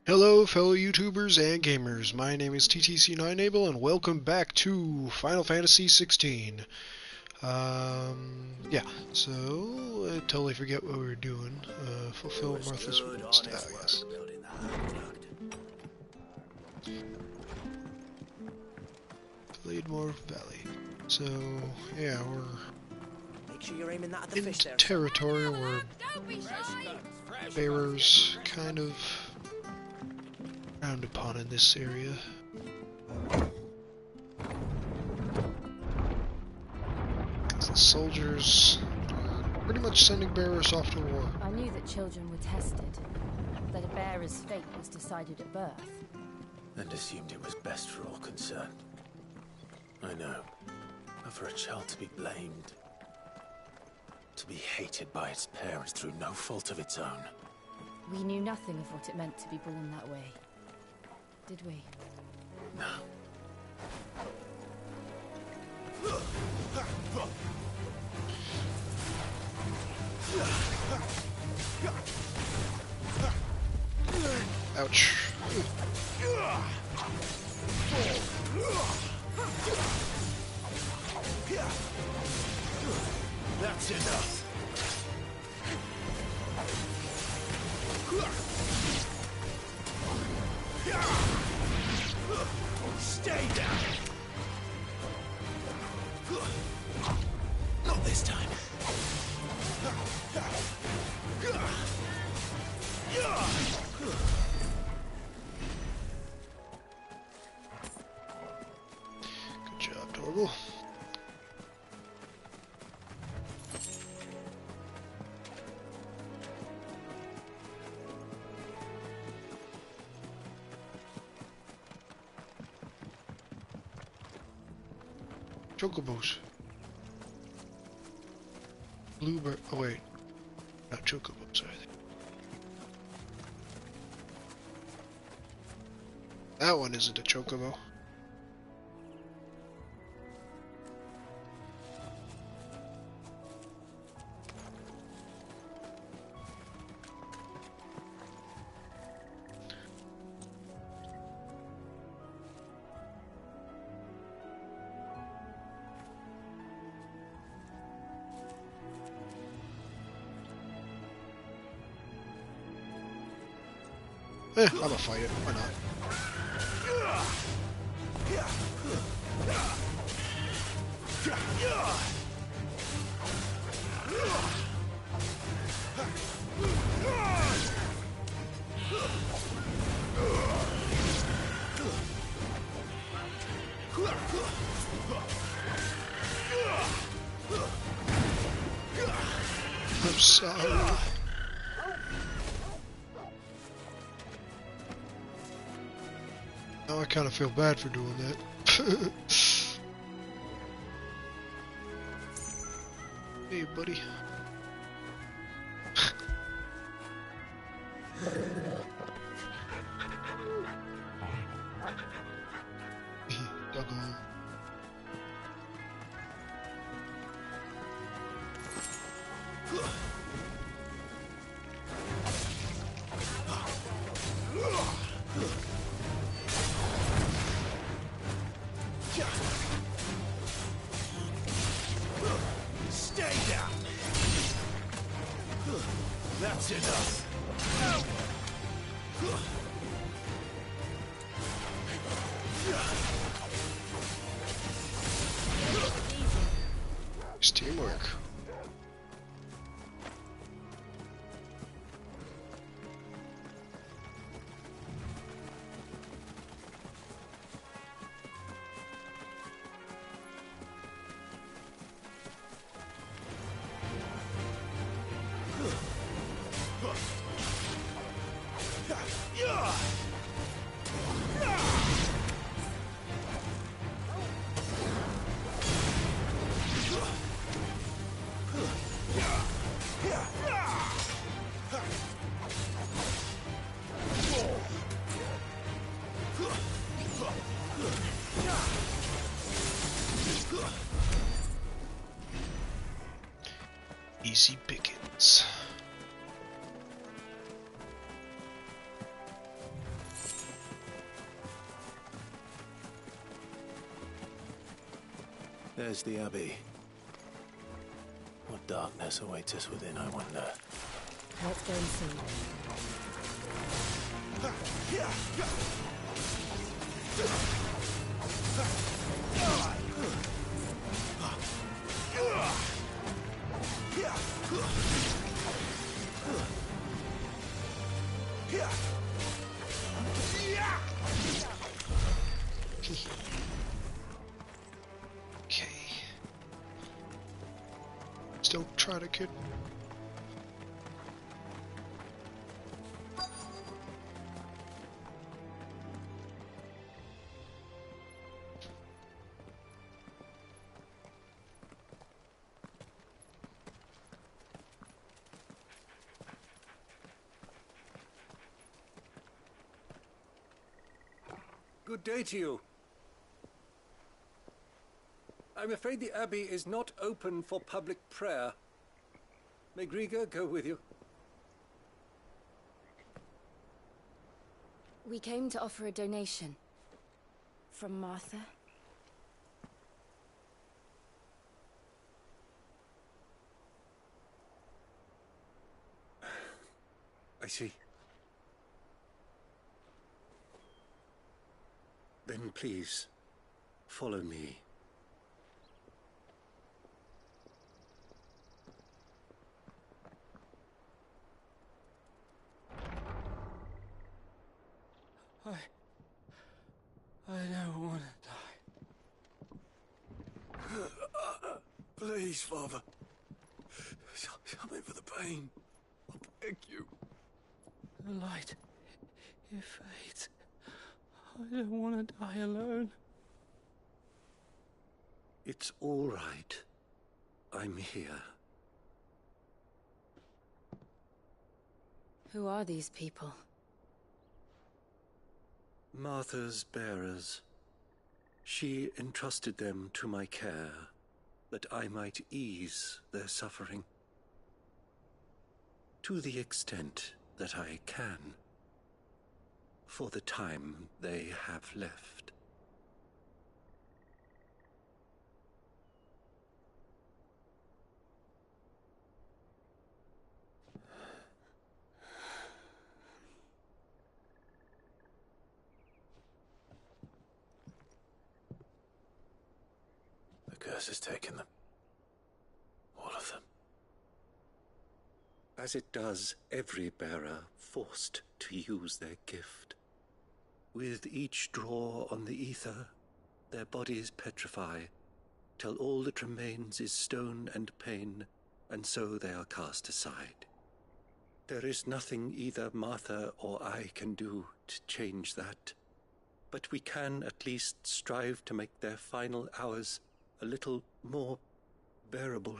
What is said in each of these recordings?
Hello fellow YouTubers and gamers, my name is TTC9Able and welcome back to Final Fantasy XVI. Yeah, so I totally forget what we were doing. Fulfill Martha's style, yes. Blademoor Valley. So, yeah, Make sure you're aiming that at the in fish there. territory where bearers kind of frowned upon in this area. The soldiers are pretty much sending bearers off to war. I knew that children were tested, that a bearer's fate was decided at birth. And assumed it was best for all concerned. I know. But for a child to be blamed, to be hated by its parents through no fault of its own. We knew nothing of what it meant to be born that way, did we? No. Ouch. That's enough. Stay down. Not this time. Good job, Torgal. Chocobos. Bluebird. Oh wait, not chocobos, are they? That one isn't a chocobo. I'ma fight it. Why not? I'm sorry. Now I kind of feel bad for doing that. Hey, buddy. Doggone. Stay down. That's enough. It's teamwork. There's the Abbey. What darkness awaits us within, I wonder. Let's go and see. Okay. Still try to kid. Good day to you. I'm afraid the Abbey is not open for public prayer. May Griga go with you? We came to offer a donation. From Martha. I see. Then please, follow me. I don't want to die. Please, Father. Something for the pain. I beg you. The light, it fades. I don't want to die alone. It's all right. I'm here. Who are these people? Martha's bearers. She entrusted them to my care, that I might ease their suffering. To the extent that I can. For the time they have left. The curse has taken them. All of them. As it does every bearer forced to use their gift. With each draw on the ether, their bodies petrify, till all that remains is stone and pain, and so they are cast aside. There is nothing either Martha or I can do to change that, but we can at least strive to make their final hours a little more bearable.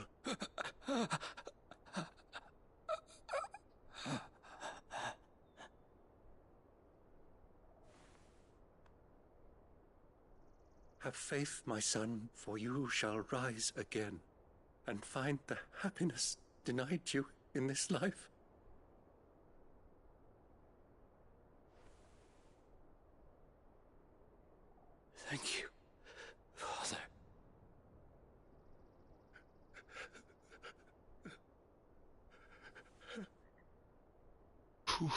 Have faith, my son, for you shall rise again, and find the happiness denied you in this life. Thank you, Father. Whew.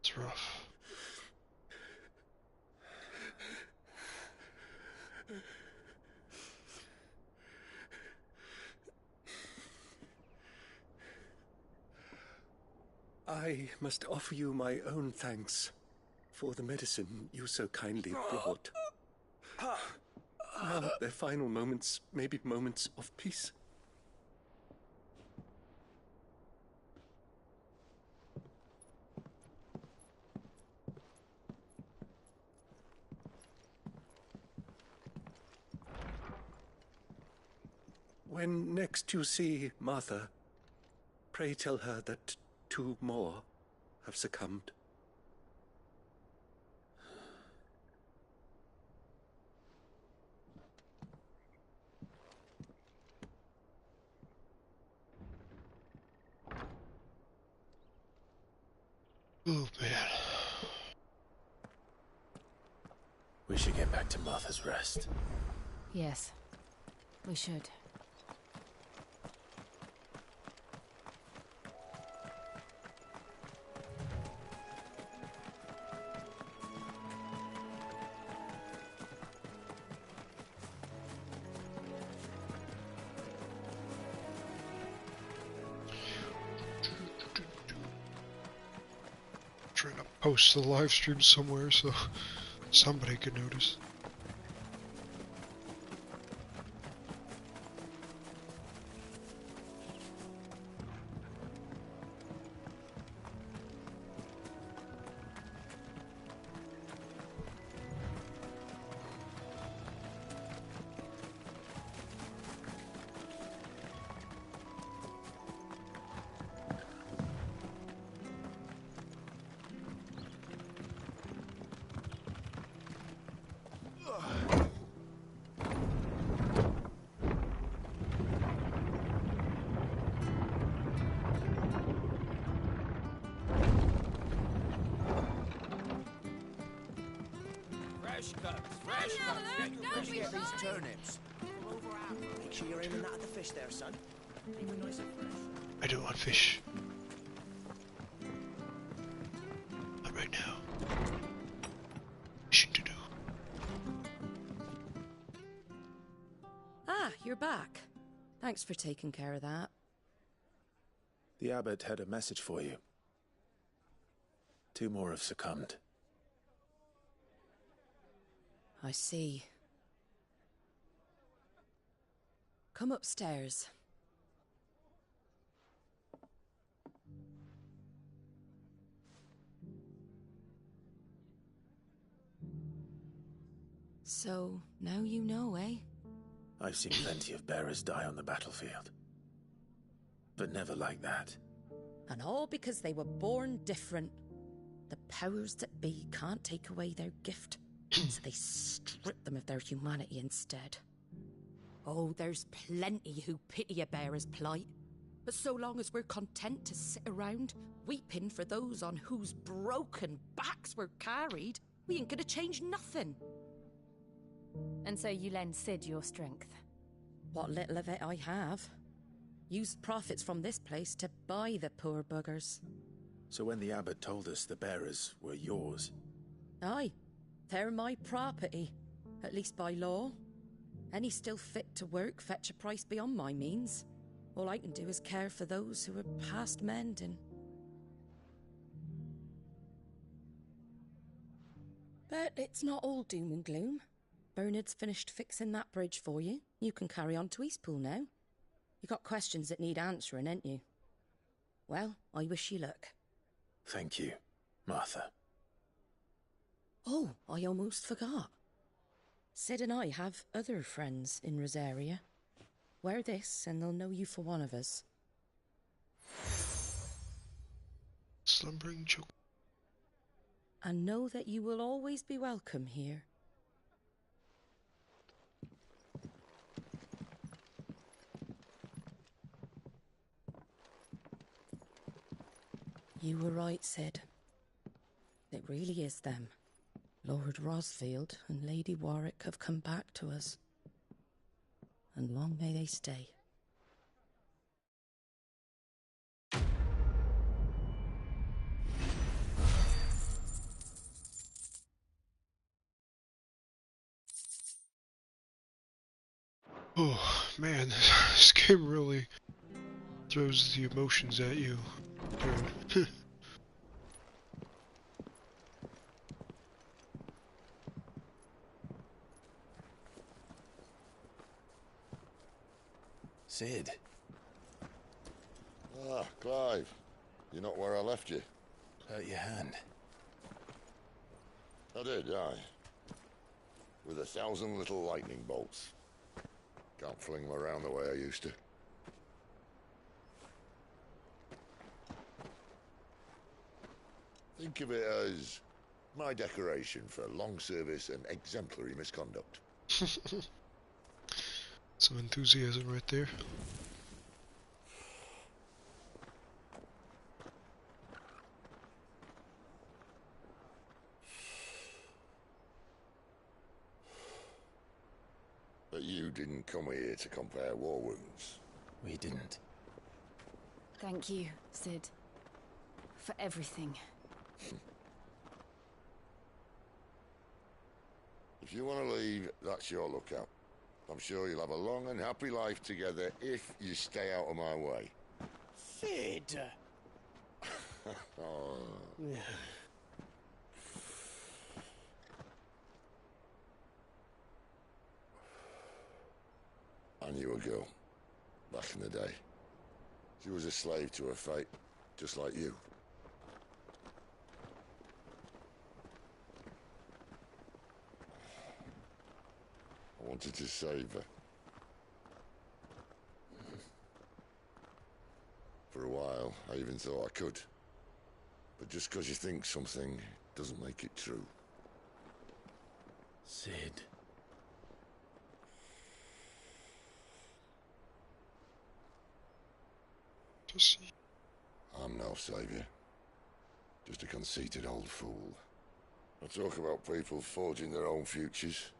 It's rough. I must offer you my own thanks for the medicine you so kindly brought. Now their final moments may be moments of peace. When next you see Martha, pray tell her that 2 more have succumbed. Oh, man. We should get back to Martha's Rest. Yes. We should. Trying to post the live stream somewhere so somebody could notice. Where'd you get these turnips? Make sure you're aiming that at the fish there, son. Keep it nice and fresh. I don't want fish. Not right now. Mission to do. Ah, you're back. Thanks for taking care of that. The abbot had a message for you. 2 more have succumbed. I see. Come upstairs. So, now you know, eh? I've seen plenty of bearers die on the battlefield. But never like that. And all because they were born different. The powers that be can't take away their gift, so they strip them of their humanity instead. Oh, there's plenty who pity a bearer's plight. But so long as we're content to sit around, weeping for those on whose broken backs we're carried, we ain't gonna change nothing. And so you lend Sid your strength. What little of it I have. Used profits from this place to buy the poor buggers. So when the abbot told us the bearers were yours... Aye, they're my property, at least by law. Any still fit to work fetch a price beyond my means. All I can do is care for those who are past mending. But it's not all doom and gloom. Bernard's finished fixing that bridge for you. You can carry on to Eastpool now. You got questions that need answering, ain't you? Well, I wish you luck. Thank you, Martha. Oh, I almost forgot. Sid and I have other friends in Rosaria. Wear this and they'll know you for one of us. Slumbering choke. And know that you will always be welcome here. You were right, Sid. It really is them. Lord Rosfield and Lady Warwick have come back to us. And long may they stay. Oh man, this game really throws the emotions at you. Sid. Ah, Clive. You're not where I left you. Hurt your hand. I did, aye. With 1,000 little lightning bolts. Can't fling them around the way I used to. Think of it as my decoration for long service and exemplary misconduct. Some enthusiasm right there. But you you didn't come here to compare war wounds. We didn't. Thank you, Sid. For everything. If you want to leave, that's your lookout. I'm sure you'll have a long and happy life together if you stay out of my way. Sid! Oh. I knew a girl, back in the day. She was a slave to her fate, just like you. I wanted to save her. For a while, I even thought I could. But just because you think something doesn't make it true. Sid. I'm no savior. Just a conceited old fool. I talk about people forging their own futures.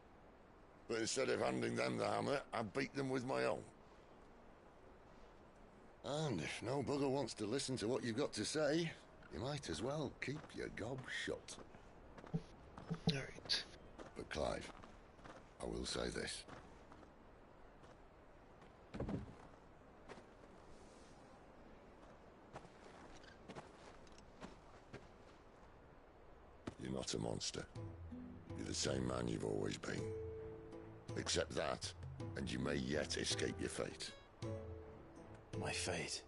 But instead of handing them the hammer, I beat them with my own. And if no bugger wants to listen to what you've got to say, you might as well keep your gob shut. Alright. But Clive, I will say this. You're not a monster. You're the same man you've always been. Accept that, and you may yet escape your fate. My fate.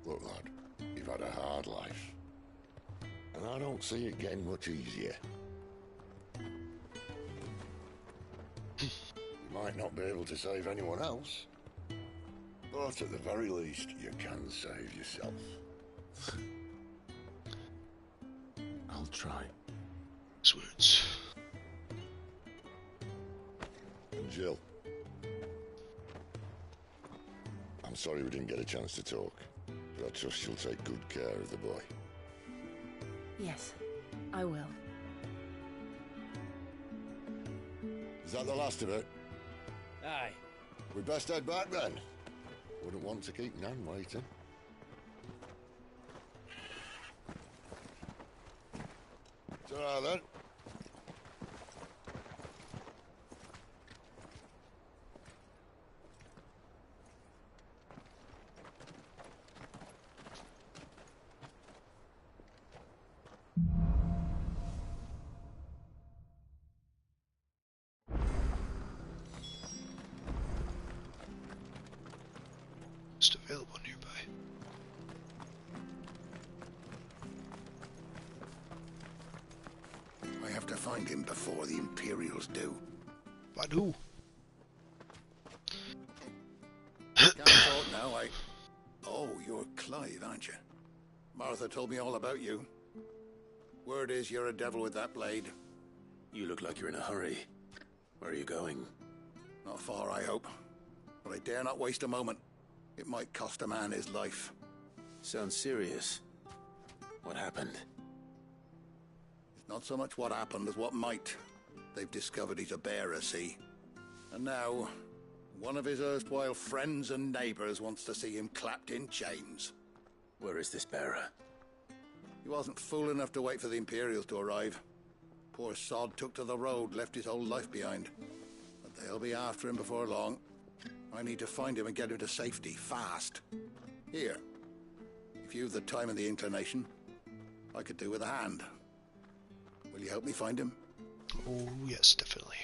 Look, lad, you've had a hard life. And I don't see it getting much easier. You might not be able to save anyone else, but at the very least, you can save yourself. I'll try. Words. And Jill. I'm sorry we didn't get a chance to talk, but I trust you'll take good care of the boy. Yes, I will. Is that the last of it? Aye. We best head back then. Wouldn't want to keep Nan waiting. Ta-ra then. Just available nearby. I have to find him before the Imperials do. But who? Can't talk now, Oh, you're Clive, aren't you? Martha told me all about you. Word is you're a devil with that blade. You look like you're in a hurry. Where are you going? Not far, I hope. But I dare not waste a moment. It might cost a man his life. Sounds serious. What happened? It's not so much what happened as what might. They've discovered he's a bearer, see? And now, one of his erstwhile friends and neighbors wants to see him clapped in chains. Where is this bearer? He wasn't fool enough to wait for the Imperials to arrive. Poor sod took to the road, left his whole life behind. But they'll be after him before long. I need to find him and get him to safety, fast. Here, if you've the time and the inclination, I could do with a hand. Will you help me find him? Oh, yes, definitely.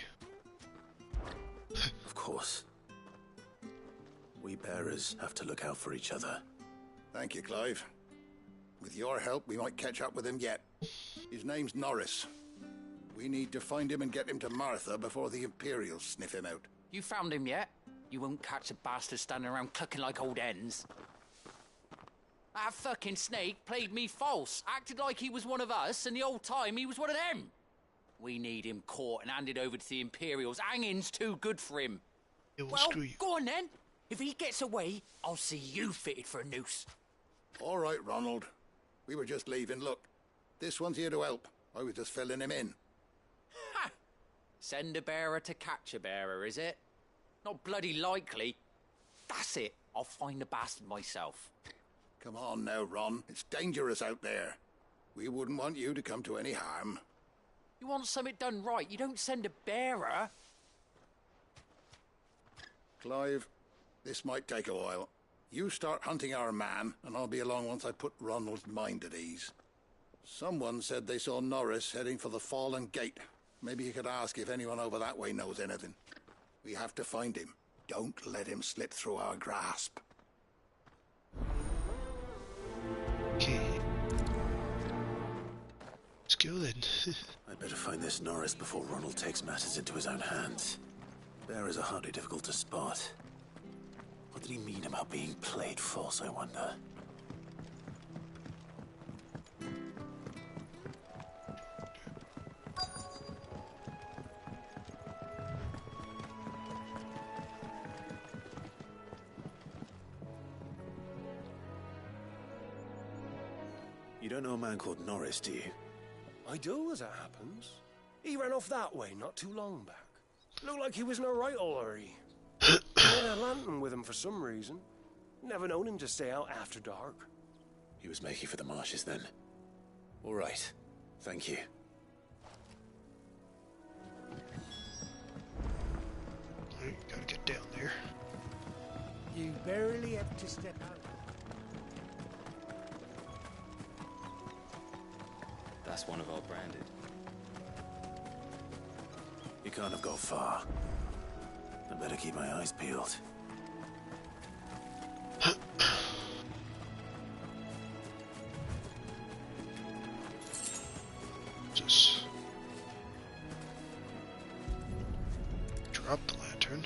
Of course. We bearers have to look out for each other. Thank you, Clive. With your help, we might catch up with him yet. His name's Norris. We need to find him and get him to Martha before the Imperials sniff him out. You found him yet? You won't catch a bastard standing around clucking like old hens. That fucking snake played me false, acted like he was one of us, and the whole time he was one of them. We need him caught and handed over to the Imperials. Hanging's too good for him. It will Well, screw you. go on then. If he gets away, I'll see you fitted for a noose. All right, Ronald. We were just leaving. Look, this one's here to help. I was just filling him in. Ha! Send a bearer to catch a bearer, is it? Not bloody likely. That's it. I'll find the bastard myself. Come on now, Ron. It's dangerous out there. We wouldn't want you to come to any harm. You want something done right, you don't send a bearer. Clive, this might take a while. You start hunting our man, and I'll be along once I put Ronald's mind at ease. Someone said they saw Norris heading for the Fallen Gate. Maybe you could ask if anyone over that way knows anything. We have to find him. Don't let him slip through our grasp. Okay. Let's go then. I'd better find this Norris before Ronald takes matters into his own hands. Bearers are hardly difficult to spot. What did he mean about being played false, I wonder? You don't know a man called Norris, do you? I do, as it happens. He ran off that way not too long back. Looked like he was in a right old hurry. He had a lantern with him for some reason. Never known him to stay out after dark. He was making for the marshes then. All right. Thank you. Alright, gotta get down there. You barely have to step out. That's one of our branded. You can't have gone far. I better keep my eyes peeled. Just drop the lantern.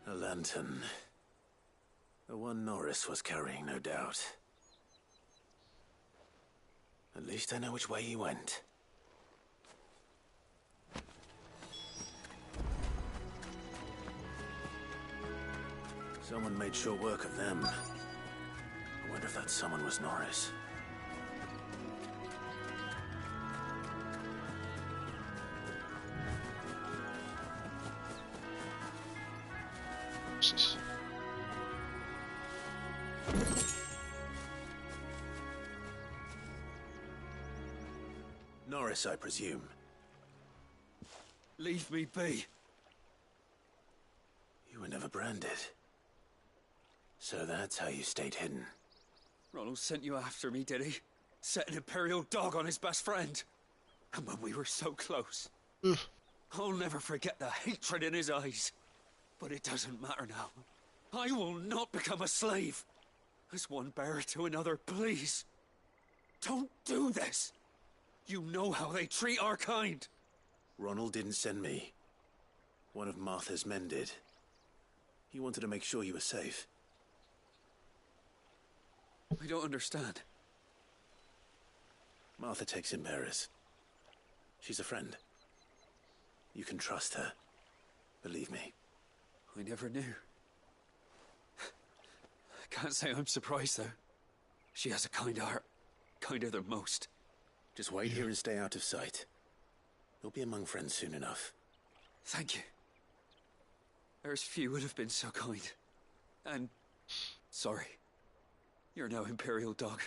A lantern. The one Norris was carrying, no doubt. At least I know which way he went. Someone made short work of them. I wonder if that someone was Norris. What's this? Norris, I presume. Leave me be. You were never branded. So that's how you stayed hidden. Ronald sent you after me, did he? Set an Imperial dog on his best friend. And when we were so close. I'll never forget the hatred in his eyes. But it doesn't matter now. I will not become a slave. As one bearer to another, please. Don't do this. You know how they treat our kind. Ronald didn't send me. One of Martha's men did. He wanted to make sure you were safe. I don't understand. Martha takes in bearers. She's a friend. You can trust her. Believe me. I never knew. I can't say I'm surprised, though. She has a kind heart. Kinder than most. Just wait here and stay out of sight. You'll be among friends soon enough. Thank you. There's few would have been so kind. And sorry. You're no Imperial dog.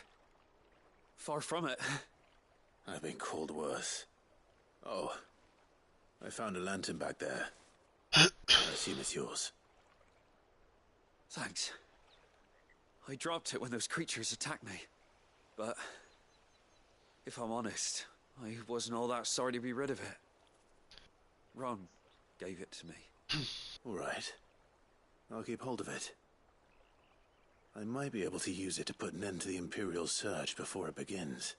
Far from it. I've been called worse. Oh, I found a lantern back there. I assume it's yours. Thanks. I dropped it when those creatures attacked me. But if I'm honest, I wasn't all that sorry to be rid of it. Ron gave it to me. All right. I'll keep hold of it. I might be able to use it to put an end to the Imperial search before it begins.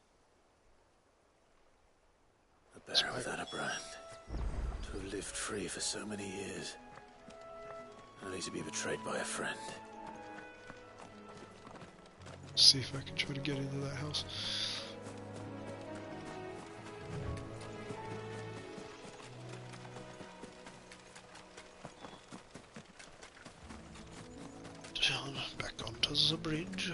A bearer without a brand. To have lived free for so many years. Only to be betrayed by a friend. See if I can try to get into that house. Back onto the bridge.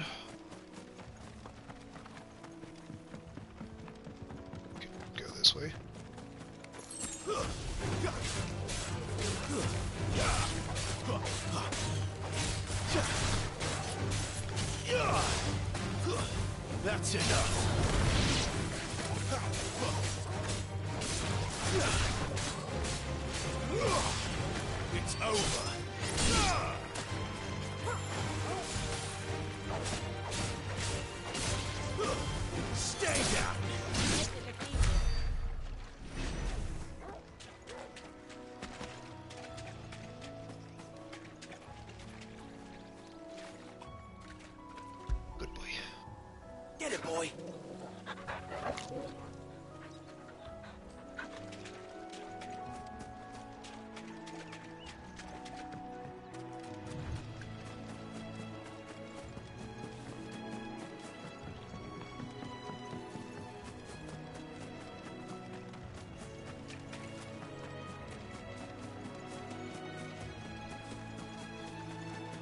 this way. That's enough. It's over. Stay down. Good boy. Get it, boy.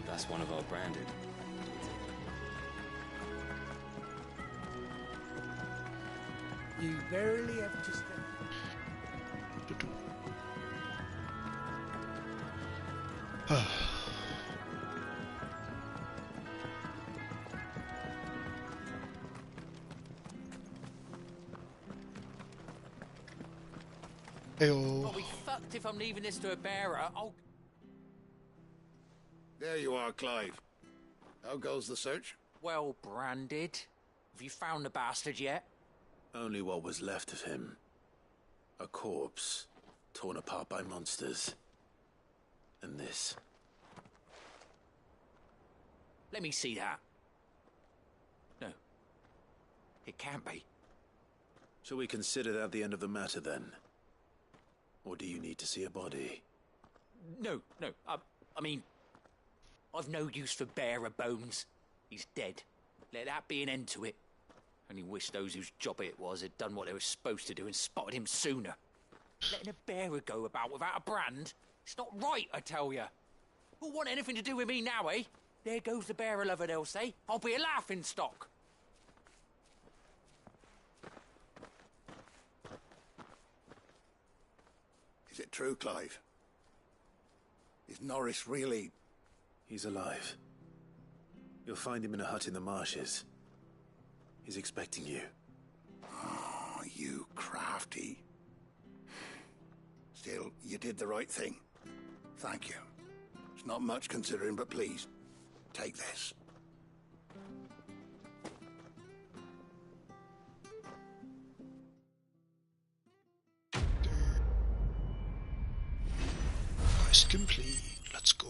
That's one of our branded. You barely have to step. Heyo. I'll be fucked if I'm leaving this to a bearer. I'll... There you are, Clive. How goes the search? Well, branded. Have you found the bastard yet? Only what was left of him. A corpse, torn apart by monsters. And this. Let me see that. No. It can't be. Shall we consider that the end of the matter, then? Or do you need to see a body? No. I mean, I've no use for bearer bones. He's dead. Let that be an end to it. Only wish those whose job it was had done what they were supposed to do and spotted him sooner. Letting a bearer go about without a brand? It's not right, I tell you. Who'll want anything to do with me now, eh? There goes the bearer lover, they'll say. I'll be a laughing stock. Is it true, Clive? Is Norris really... He's alive. You'll find him in a hut in the marshes. He's expecting you. Oh, you crafty. Still, you did the right thing. Thank you. It's not much considering, but please, take this. Quest complete. Let's go.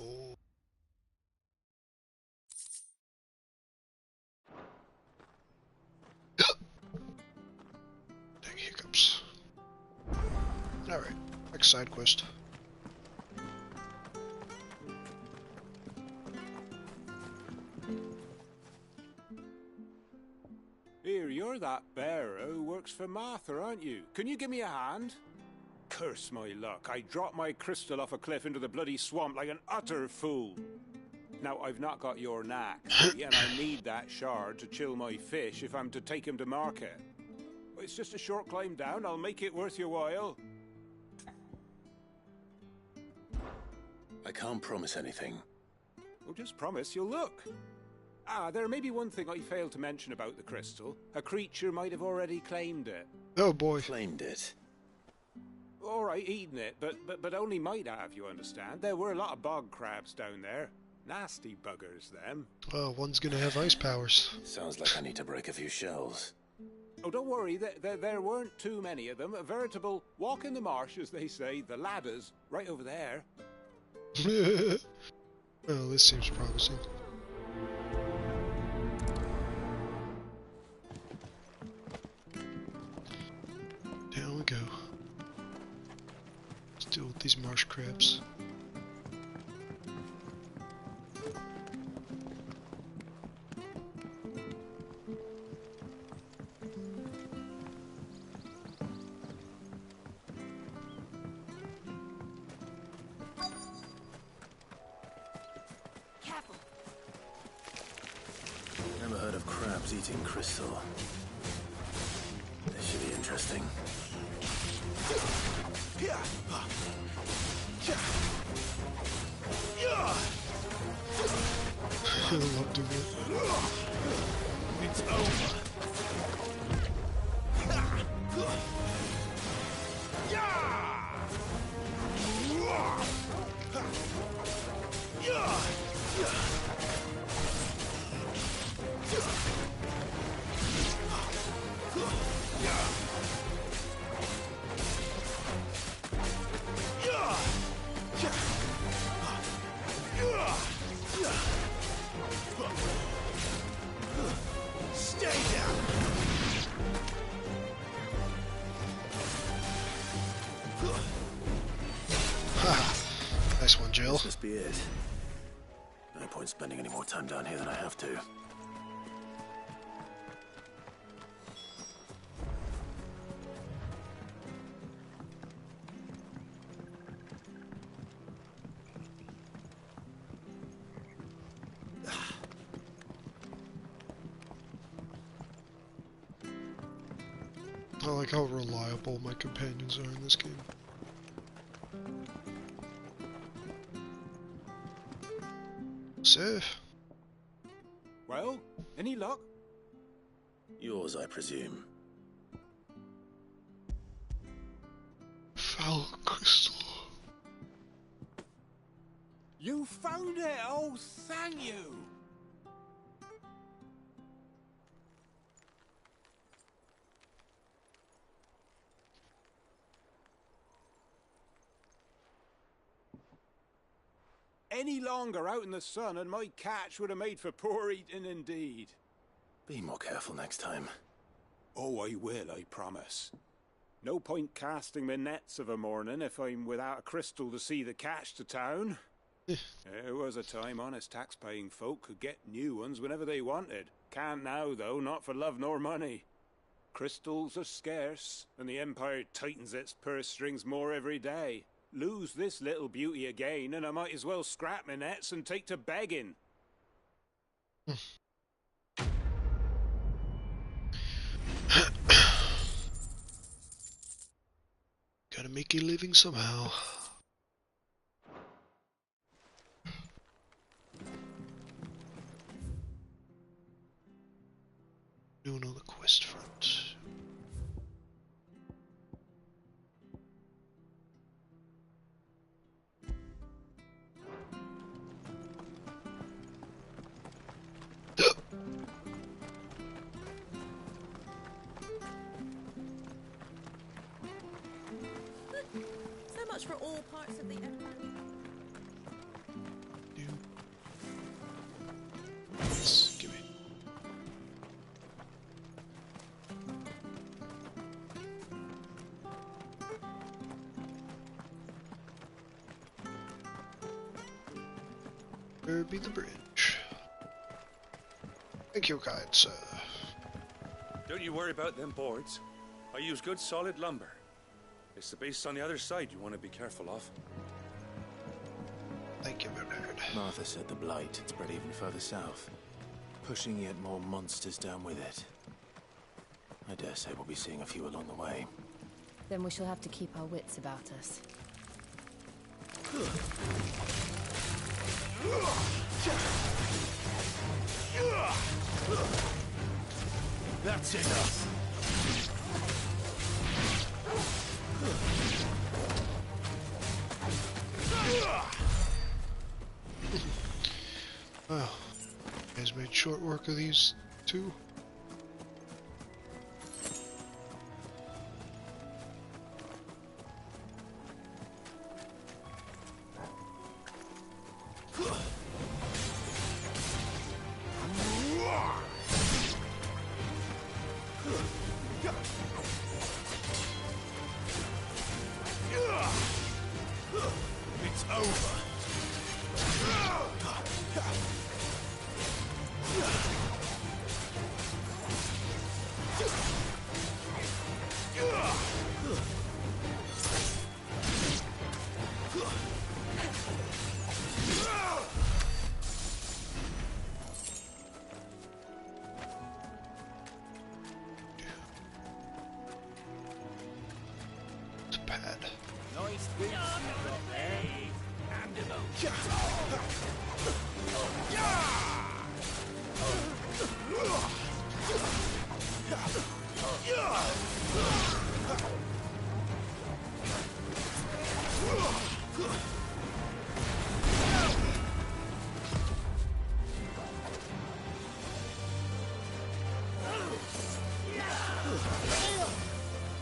Dang hiccups. Alright, next side quest. Here, you're that bearer who works for Martha, aren't you? Can you give me a hand? Curse my luck. I dropped my crystal off a cliff into the bloody swamp like an utter fool. Now, I've not got your knack, see, and I need that shard to chill my fish if I'm to take him to market. It's just a short climb down. I'll make it worth your while. I can't promise anything. Well, just promise you'll look. Ah, there may be one thing I failed to mention about the crystal. A creature might have already claimed it. Oh boy. Claimed it. All right, eaten it, but only might have, you understand. There were a lot of bog crabs down there. Nasty buggers, them. Oh, one's gonna have ice powers. Sounds like I need to break a few shells. Oh, don't worry, there weren't too many of them. A veritable walk in the marsh, as they say. The ladders, right over there. Oh, this seems promising. Down we go. Let's deal with these marsh crabs. Never heard of crabs eating crystal. This should be interesting. I love doing it. It's over. Stay down. Nice one, Jill. This must be it. No point spending any more time down here than I have to. I like how reliable my companions are in this game. Safe. Well, any luck? Yours, I presume. Foul crystal. You found it! Oh, thank you! Any longer out in the sun and my catch would have made for poor eating indeed. Be more careful next time. Oh, I will, I promise. No point casting my nets of a morning if I'm without a crystal to see the catch to town. There was a time honest tax-paying folk could get new ones whenever they wanted. Can't now, though, not for love nor money. Crystals are scarce, and the Empire tightens its purse strings more every day. Lose this little beauty again, and I might as well scrap my nets and take to begging. Gotta make a living somehow. Doing on the quest front. So much for all parts of the empire. Yes, give me. There be the bridge. Thank you, kind sir. Don't you worry about them boards. I use good solid lumber. It's the base on the other side you want to be careful of. Thank you, Bernard. Martha said the blight had spread even further south, pushing yet more monsters down with it. I dare say we'll be seeing a few along the way. Then we shall have to keep our wits about us. That's enough. Wow. You guys made short work of these two? It's over.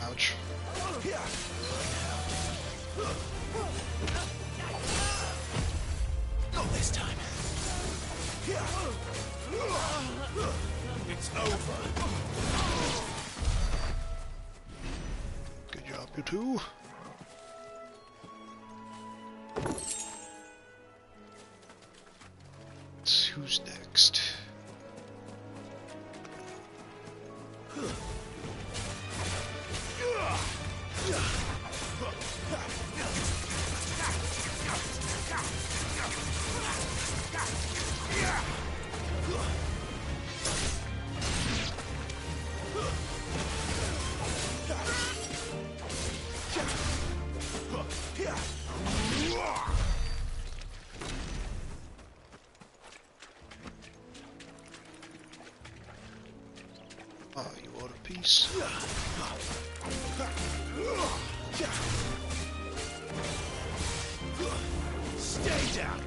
Ouch. Not this time. It's over. Good job, you two. Who's next? Oh, you want a piece? Stay down.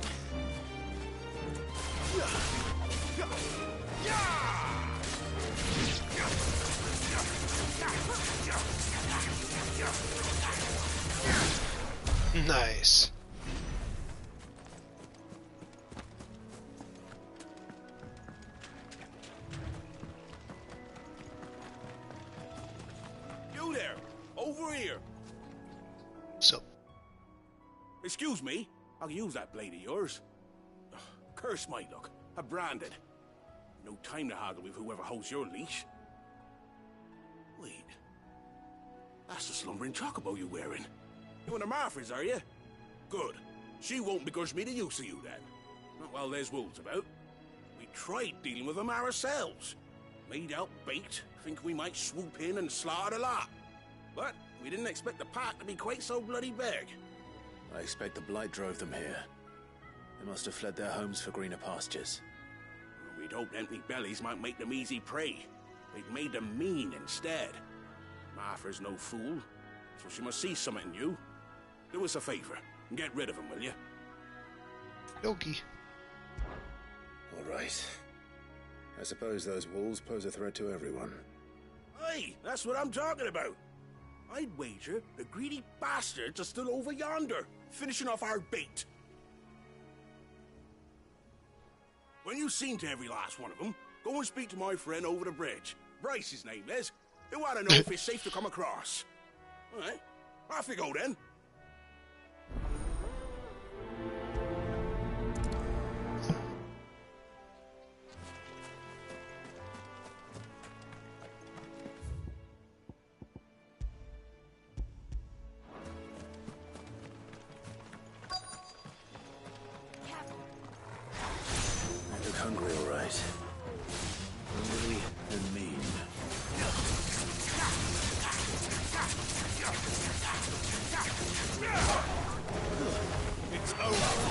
Nice. You there! Over here! So, Excuse me, I can use that blade of yours. Ugh, curse my luck. I'm branded. No time to haggle with whoever holds your leash. Wait. That's the slumbering chocobo you're wearing. You one of Martha's, are you? Good. She won't begrudge me the use of you, then. Not while there's wolves about. We tried dealing with them ourselves. Made out bait, think we might swoop in and slaughter the lot. But we didn't expect the pack to be quite so bloody big. I expect the blight drove them here. They must have fled their homes for greener pastures. We'd hoped empty bellies might make them easy prey. They'd made them mean instead. Martha's no fool, so she must see something in you. Do us a favor and get rid of them, will you? Yoki. All right. I suppose those wolves pose a threat to everyone. Hey, that's what I'm talking about. I'd wager the greedy bastards are still over yonder, finishing off our bait. When you've seen to every last one of them, go and speak to my friend over the bridge. Bryce, his name is. He'll want to know if it's safe to come across. All right, off you go then. I look hungry, all right. Hungry and mean. It's over.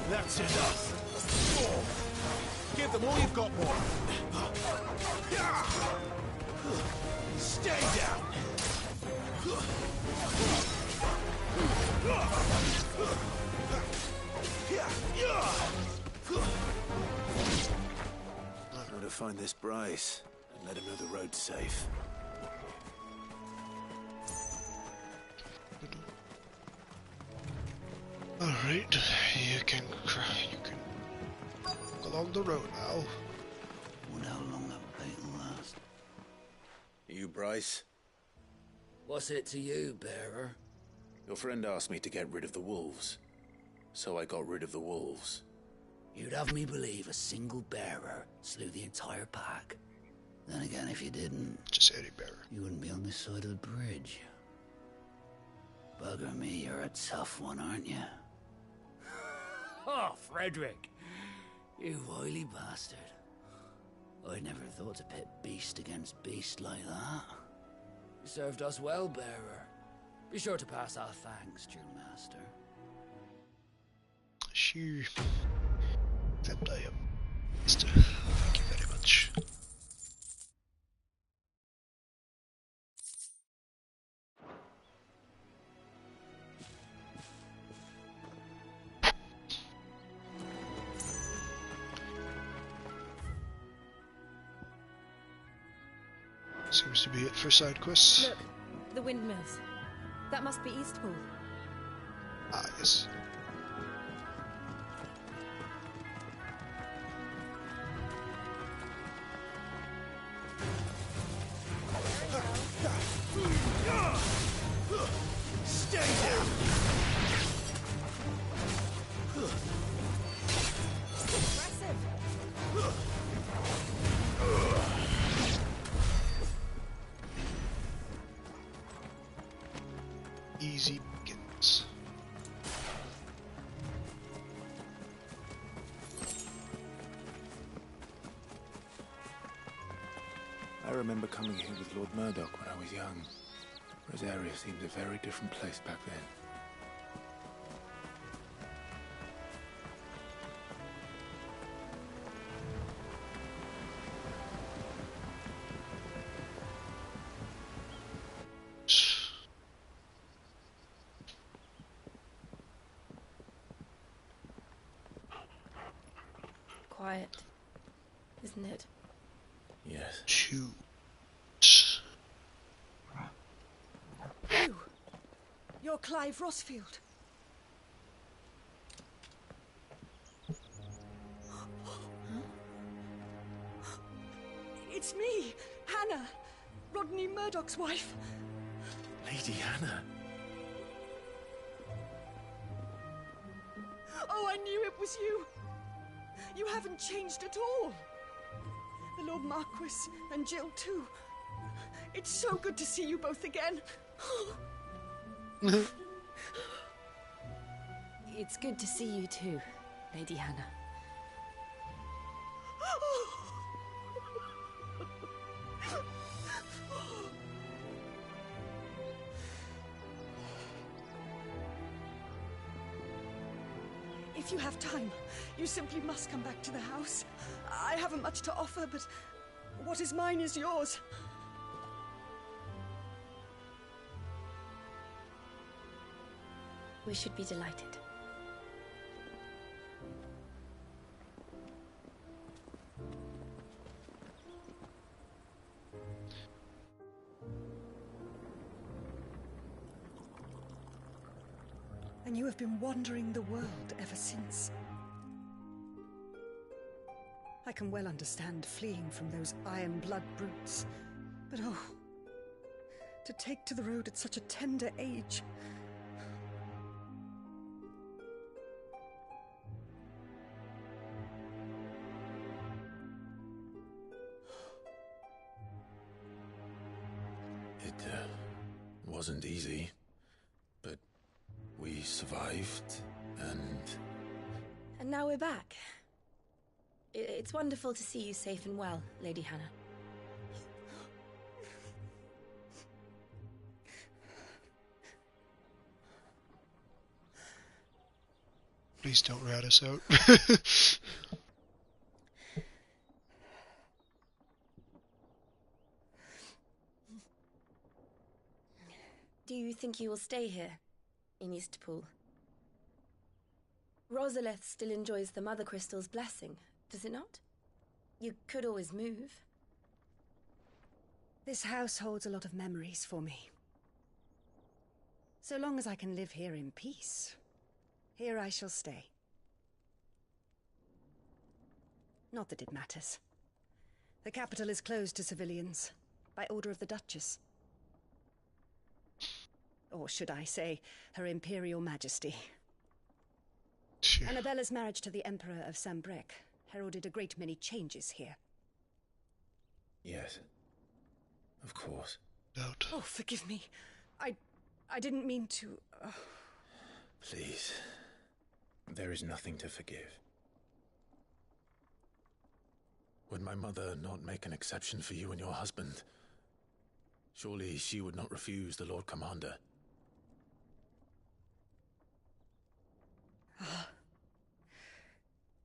That's enough. Give them all you've got, boy. Stay down. How to find this Bryce and let him know the road's safe. alright, you can walk along the road now. Wonder how long that bait will last. You, Bryce? What's it to you, bearer? Your friend asked me to get rid of the wolves, so I got rid of the wolves. You'd have me believe a single bearer slew the entire pack. Then again, if you didn't, Just any bearer. you wouldn't be on this side of the bridge. Bugger me, you're a tough one, aren't you? Oh, Frederick, you wily bastard. I never thought to pit beast against beast like that. You served us well, bearer. Be sure to pass our thanks, Jewel Master. Sure. Except I am. Thank you very much. Seems to be it for side quests. Look, the windmills. That must be Eastpool. Ah, yes. Stay down! Impressive. Easy pickings. I remember coming here with Lord Murdoch when I was young. Rosaria seemed a very different place back then. Quiet, isn't it? Yes. Shoot. You! You're Clive Rossfield. It's me, Hannah, Rodney Murdoch's wife. Lady Hannah. Oh, I knew it was you. You haven't changed at all. The Lord Marquis and Jill too. It's so good to see you both again. It's good to see you too, Lady Hannah. If you have time, you simply must come back to the house. I haven't much to offer, but what is mine is yours. We should be delighted. And you have been wandering the world ever since. I can well understand fleeing from those iron blood brutes, but oh, to take to the road at such a tender age. It wasn't easy, but we survived, and... And now we're back. It's wonderful to see you safe and well, Lady Hannah. Please don't rat us out. Do you think you will stay here, in Eastpool? Rosalith still enjoys the Mother Crystal's blessing, does it not? You could always move. This house holds a lot of memories for me. So long as I can live here in peace, here I shall stay. Not that it matters. The capital is closed to civilians, by order of the Duchess. Or should I say, Her Imperial Majesty. Annabella's marriage to the Emperor of Sambrec heralded a great many changes here. Yes. Of course. Doubt. Oh, forgive me. I didn't mean to... Please. There is nothing to forgive. Would my mother not make an exception for you and your husband? Surely she would not refuse the Lord Commander.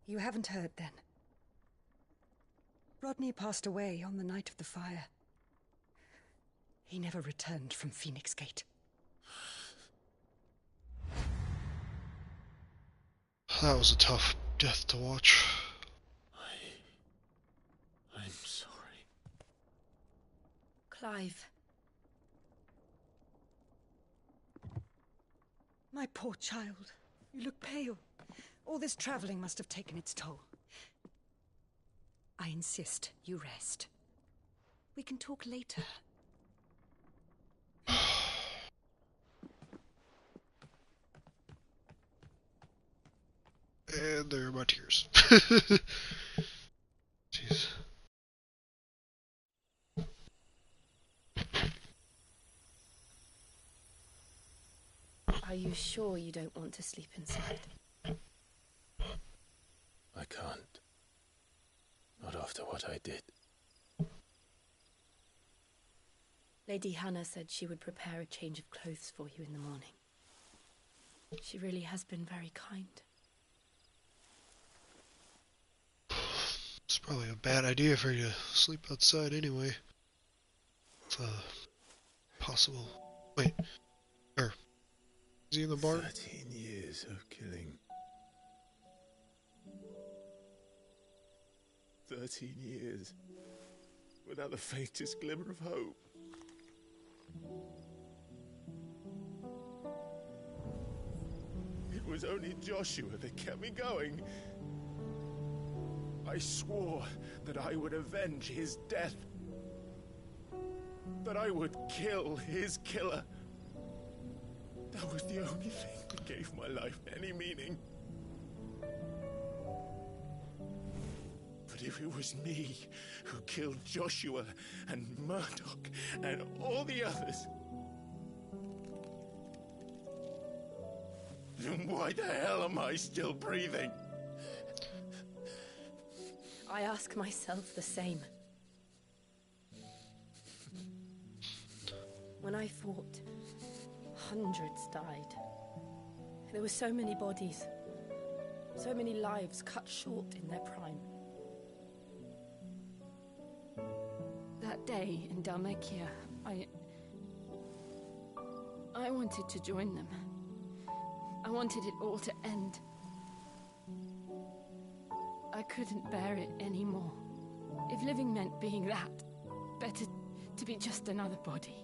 You haven't heard, then. Rodney passed away on the night of the fire. He never returned from Phoenix Gate. That was a tough death to watch. I'm sorry. Clive. My poor child. You look pale. All this traveling must have taken its toll. I insist you rest. We can talk later. And there are my tears. Jeez. Are you sure you don't want to sleep inside? I can't. Not after what I did. Lady Hannah said she would prepare a change of clothes for you in the morning. She really has been very kind. It's probably a bad idea for you to sleep outside anyway. It's possible. Wait. Is he in the barn? 13 years of killing. 13 years. Without the faintest glimmer of hope. It was only Joshua that kept me going. I swore that I would avenge his death. That I would kill his killer. That was the only thing that gave my life any meaning. But if it was me who killed Joshua and Murdoch and all the others, then why the hell am I still breathing? I ask myself the same. When I fought, hundreds died. There were so many bodies, so many lives cut short in their prime. That day in Dalmekia, I wanted to join them. I wanted it all to end. I couldn't bear it anymore. If living meant being that, better to be just another body.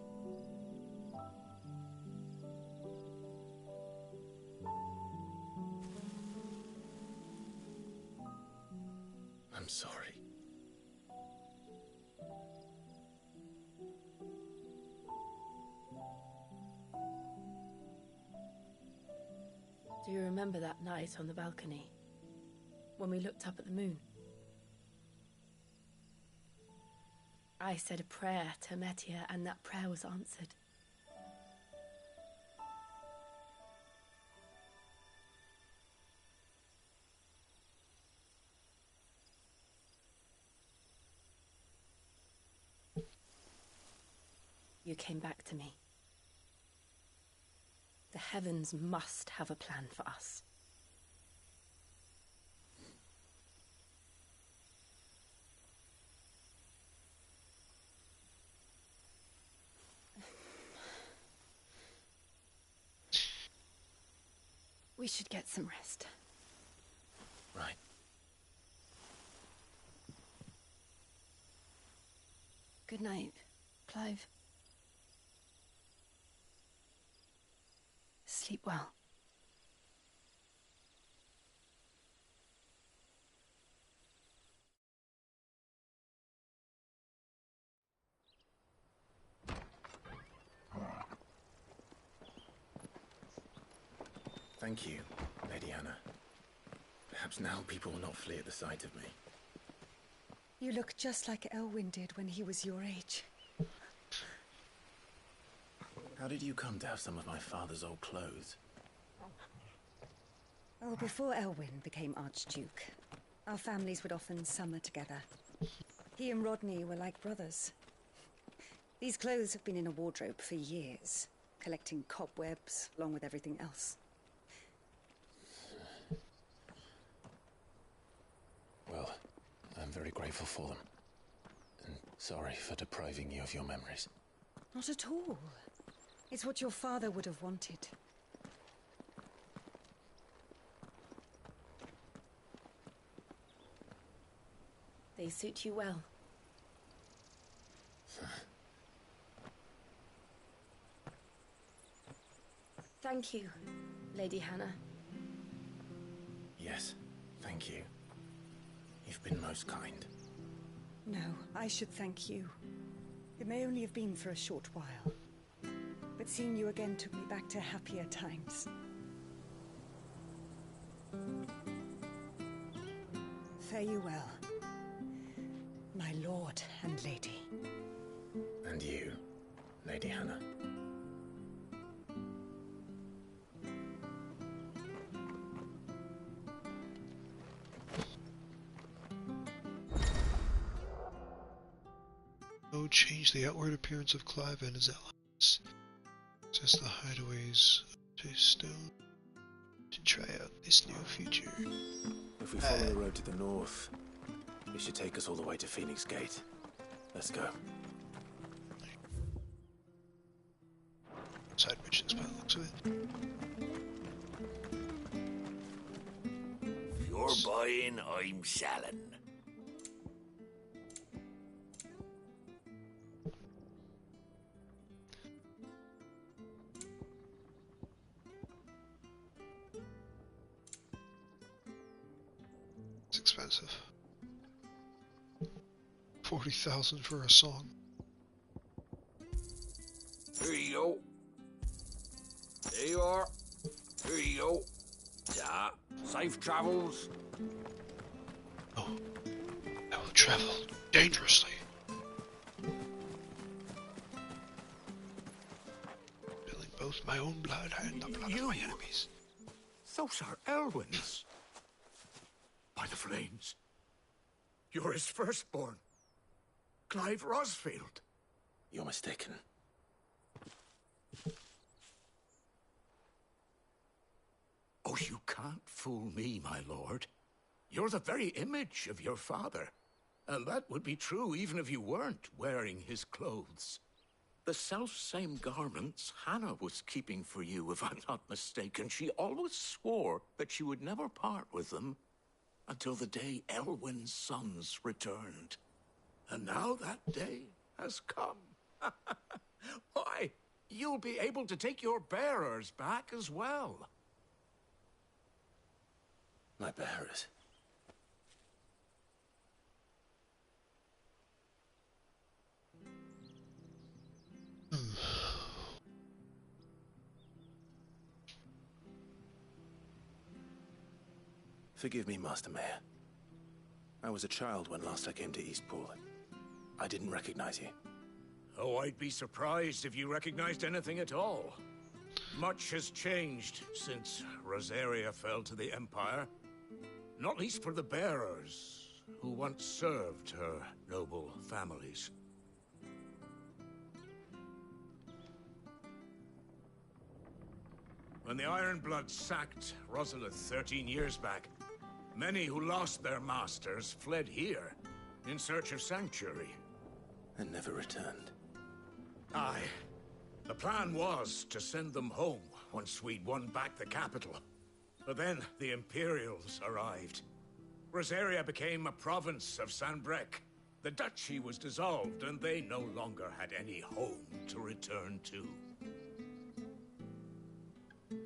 I'm sorry. Do you remember that night on the balcony? When we looked up at the moon? I said a prayer to Metia, and that prayer was answered. You came back to me. The heavens must have a plan for us. We should get some rest. Right. Good night, Clive. Sleep well. Thank you, Lady Hannah. Perhaps now people will not flee at the sight of me. You look just like Elwyn did when he was your age. How did you come to have some of my father's old clothes? Oh, before Elwyn became Archduke, Our families would often summer together. He and Rodney were like brothers. These clothes have been in a wardrobe for years, collecting cobwebs along with everything else. Well, I'm very grateful for them. And sorry for depriving you of your memories. Not at all. It's what your father would have wanted. They suit you well. Thank you, Lady Hannah. Yes, thank you. You've been most kind. No, I should thank you. It may only have been for a short while, but seeing you again took me back to happier times. Fare you well, my lord and lady. And you, Lady Hannah. No, change the outward appearance of Clive and his allies. Access the hideaways to stone to try out this new feature. If we follow the road to the north, it should take us all the way to Phoenix Gate. Let's go. Side missions by the looks of it. If you're buying, I'm selling. It's expensive. 40,000 for a song. Here you go. There you are. Here you go. Yeah. Safe travels. Oh, I will travel dangerously. Spilling both my own blood and the blood of my enemies. Those are Elwyn's. By the flames. You're his firstborn. Clive Rosfield. You're mistaken. Oh, you can't fool me, my lord. You're the very image of your father. And that would be true even if you weren't wearing his clothes. The self-same garments Hannah was keeping for you, if I'm not mistaken. She always swore that she would never part with them until the day Elwyn's sons returned. And now that day has come. Why, you'll be able to take your bearers back as well. My bearers. Forgive me, Master Mayor. I was a child when last I came to Eastpool. I didn't recognize you. Oh, I'd be surprised if you recognized anything at all. Much has changed since Rosaria fell to the Empire. Not least for the bearers, who once served her noble families. When the Ironbloods sacked Rosalith 13 years back, many who lost their masters fled here in search of sanctuary. And never returned. Aye. The plan was to send them home once we'd won back the capital. But then the Imperials arrived. Rosaria became a province of Sanbreque. The duchy was dissolved, and they no longer had any home to return to.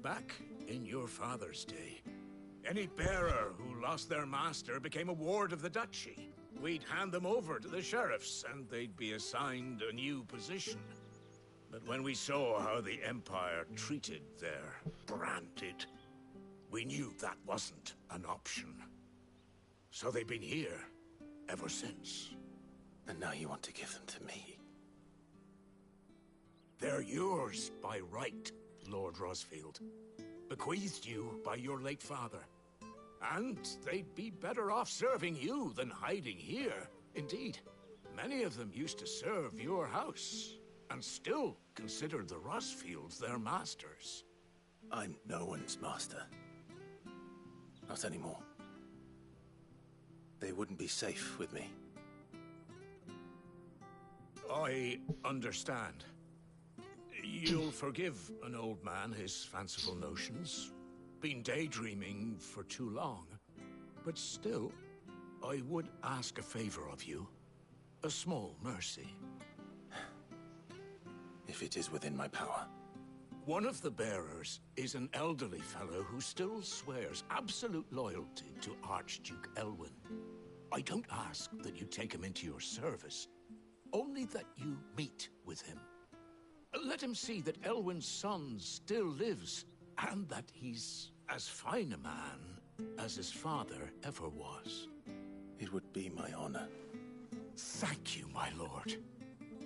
Back in your father's day, any bearer who lost their master became a ward of the duchy. We'd hand them over to the sheriffs, and they'd be assigned a new position. But when we saw how the Empire treated their branded, we knew that wasn't an option. So they've been here ever since. And now you want to give them to me? They're yours by right, Lord Rosfield. Bequeathed you by your late father. And they'd be better off serving you than hiding here. Indeed, many of them used to serve your house, and still considered the Rosfields their masters. I'm no one's master. Not anymore. They wouldn't be safe with me. I understand. You'll forgive an old man his fanciful notions. Been daydreaming for too long. But still, I would ask a favor of you. A small mercy. If it is within my power. One of the bearers is an elderly fellow who still swears absolute loyalty to Archduke Elwyn. I don't ask that you take him into your service, only that you meet with him. Let him see that Elwyn's son still lives, and that he's as fine a man as his father ever was. It would be my honor. Thank you, my lord.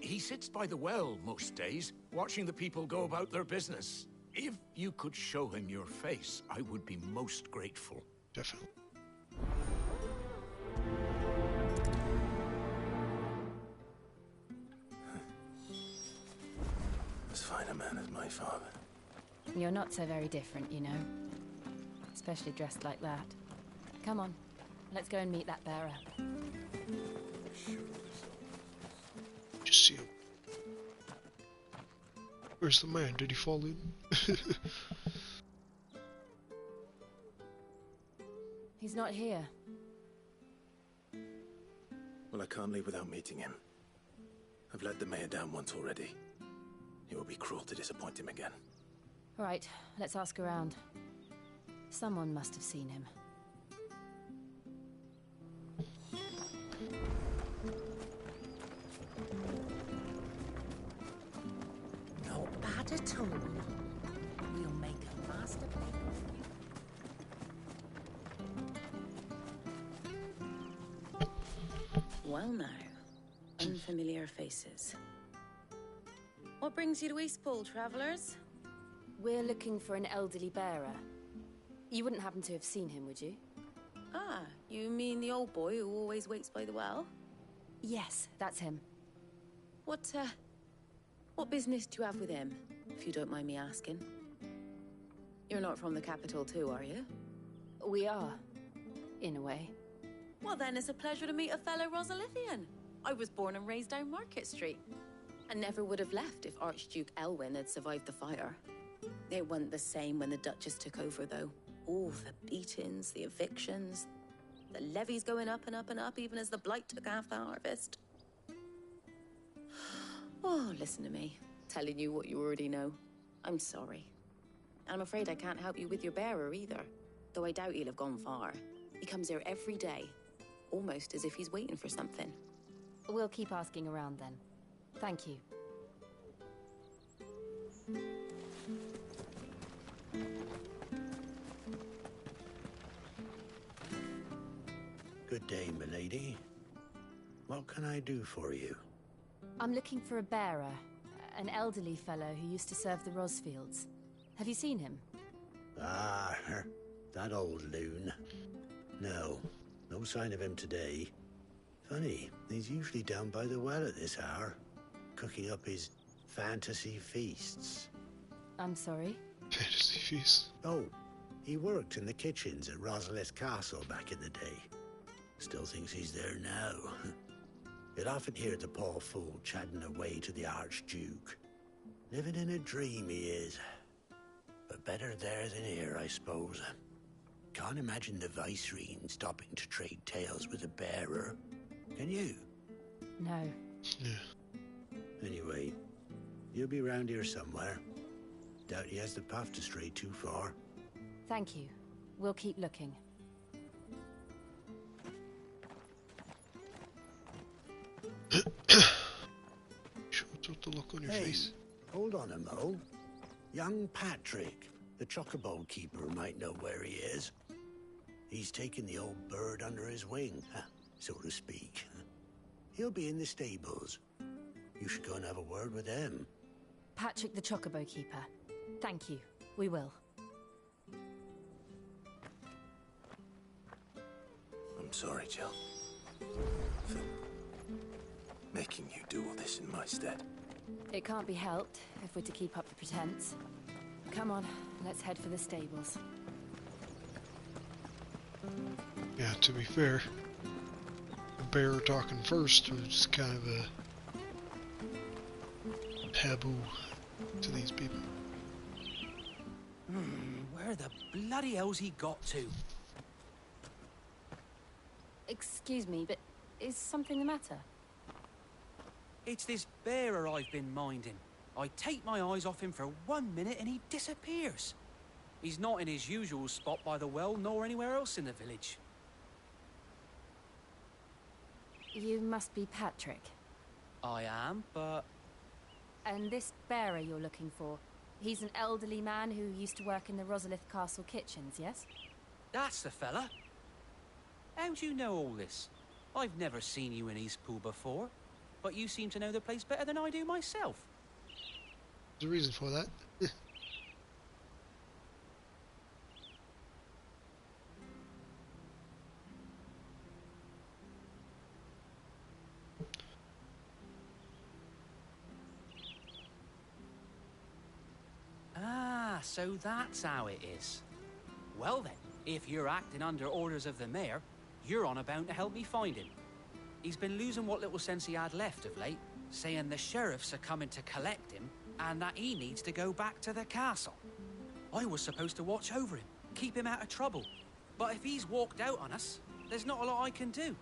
He sits by the well most days, watching the people go about their business. If you could show him your face, I would be most grateful. Definitely. As fine a man as my father. You're not so very different, you know. Especially dressed like that. Come on, let's go and meet that bearer. Just see him. Where's the man? Did he fall in? He's not here. Well, I can't leave without meeting him. I've let the mayor down once already. It would be cruel to disappoint him again. All right, let's ask around. Someone must have seen him. Not bad at all. We'll make a master plate of you. Well now, unfamiliar faces. What brings you to Eastpool, travellers? We're looking for an elderly bearer. You wouldn't happen to have seen him, would you? Ah, you mean the old boy who always waits by the well? Yes, that's him. What business do you have with him, if you don't mind me asking? You're not from the capital too, are you? We are, in a way. Well then, it's a pleasure to meet a fellow Rosalithian. I was born and raised down Market Street. And never would have left if Archduke Elwyn had survived the fire. It wasn't the same when the Duchess took over, though. All the beatings, the evictions, the levies going up and up and up, even as the blight took half the harvest. Oh, listen to me, telling you what you already know. I'm sorry. And I'm afraid I can't help you with your bearer either, though I doubt he'll have gone far. He comes here every day, almost as if he's waiting for something. We'll keep asking around then. Thank you. Good day, milady. What can I do for you? I'm looking for a bearer, an elderly fellow who used to serve the Rosfields. Have you seen him? Ah, that old loon. No sign of him today. Funny, he's usually down by the well at this hour, cooking up his fantasy feasts. I'm sorry? Fantasy feasts? Oh, he worked in the kitchens at Rosalith Castle back in the day. Still thinks he's there now. You'd often hear the poor fool chatting away to the Archduke. Living in a dream he is. But better there than here, I suppose. Can't imagine the Viceroy stopping to trade tales with a bearer. Can you? No. Yeah. Anyway, he'll be round here somewhere. Doubt he has the puff to stray too far. Thank you. We'll keep looking. What's with the look on your Hey, face? Hold on a mo. Young Patrick, the chocobo keeper, might know where he is. He's taken the old bird under his wing, so to speak. He'll be in the stables. You should go and have a word with him. Patrick the Chocobo Keeper. Thank you. We will. I'm sorry, Jill. For making you do all this in my stead. It can't be helped if we're to keep up the pretense. Come on, let's head for the stables. Yeah, to be fair, the bear talking first was kind of a taboo to these people. Where the bloody hell's he got to? Excuse me, but is something the matter? It's this bearer I've been minding. I take my eyes off him for 1 minute and he disappears. He's not in his usual spot by the well, nor anywhere else in the village. You must be Patrick. I am, but... And this bearer you're looking for, he's an elderly man who used to work in the Rosalith Castle kitchens, yes? That's the fella. How do you know all this? I've never seen you in Eastpool before, but you seem to know the place better than I do myself. There's a reason for that. Ah, so that's how it is. Well then, if you're acting under orders of the mayor, you're on about to help me find him. He's been losing what little sense he had left of late, saying the sheriffs are coming to collect him and that he needs to go back to the castle. I was supposed to watch over him, keep him out of trouble. But if he's walked out on us, there's not a lot I can do.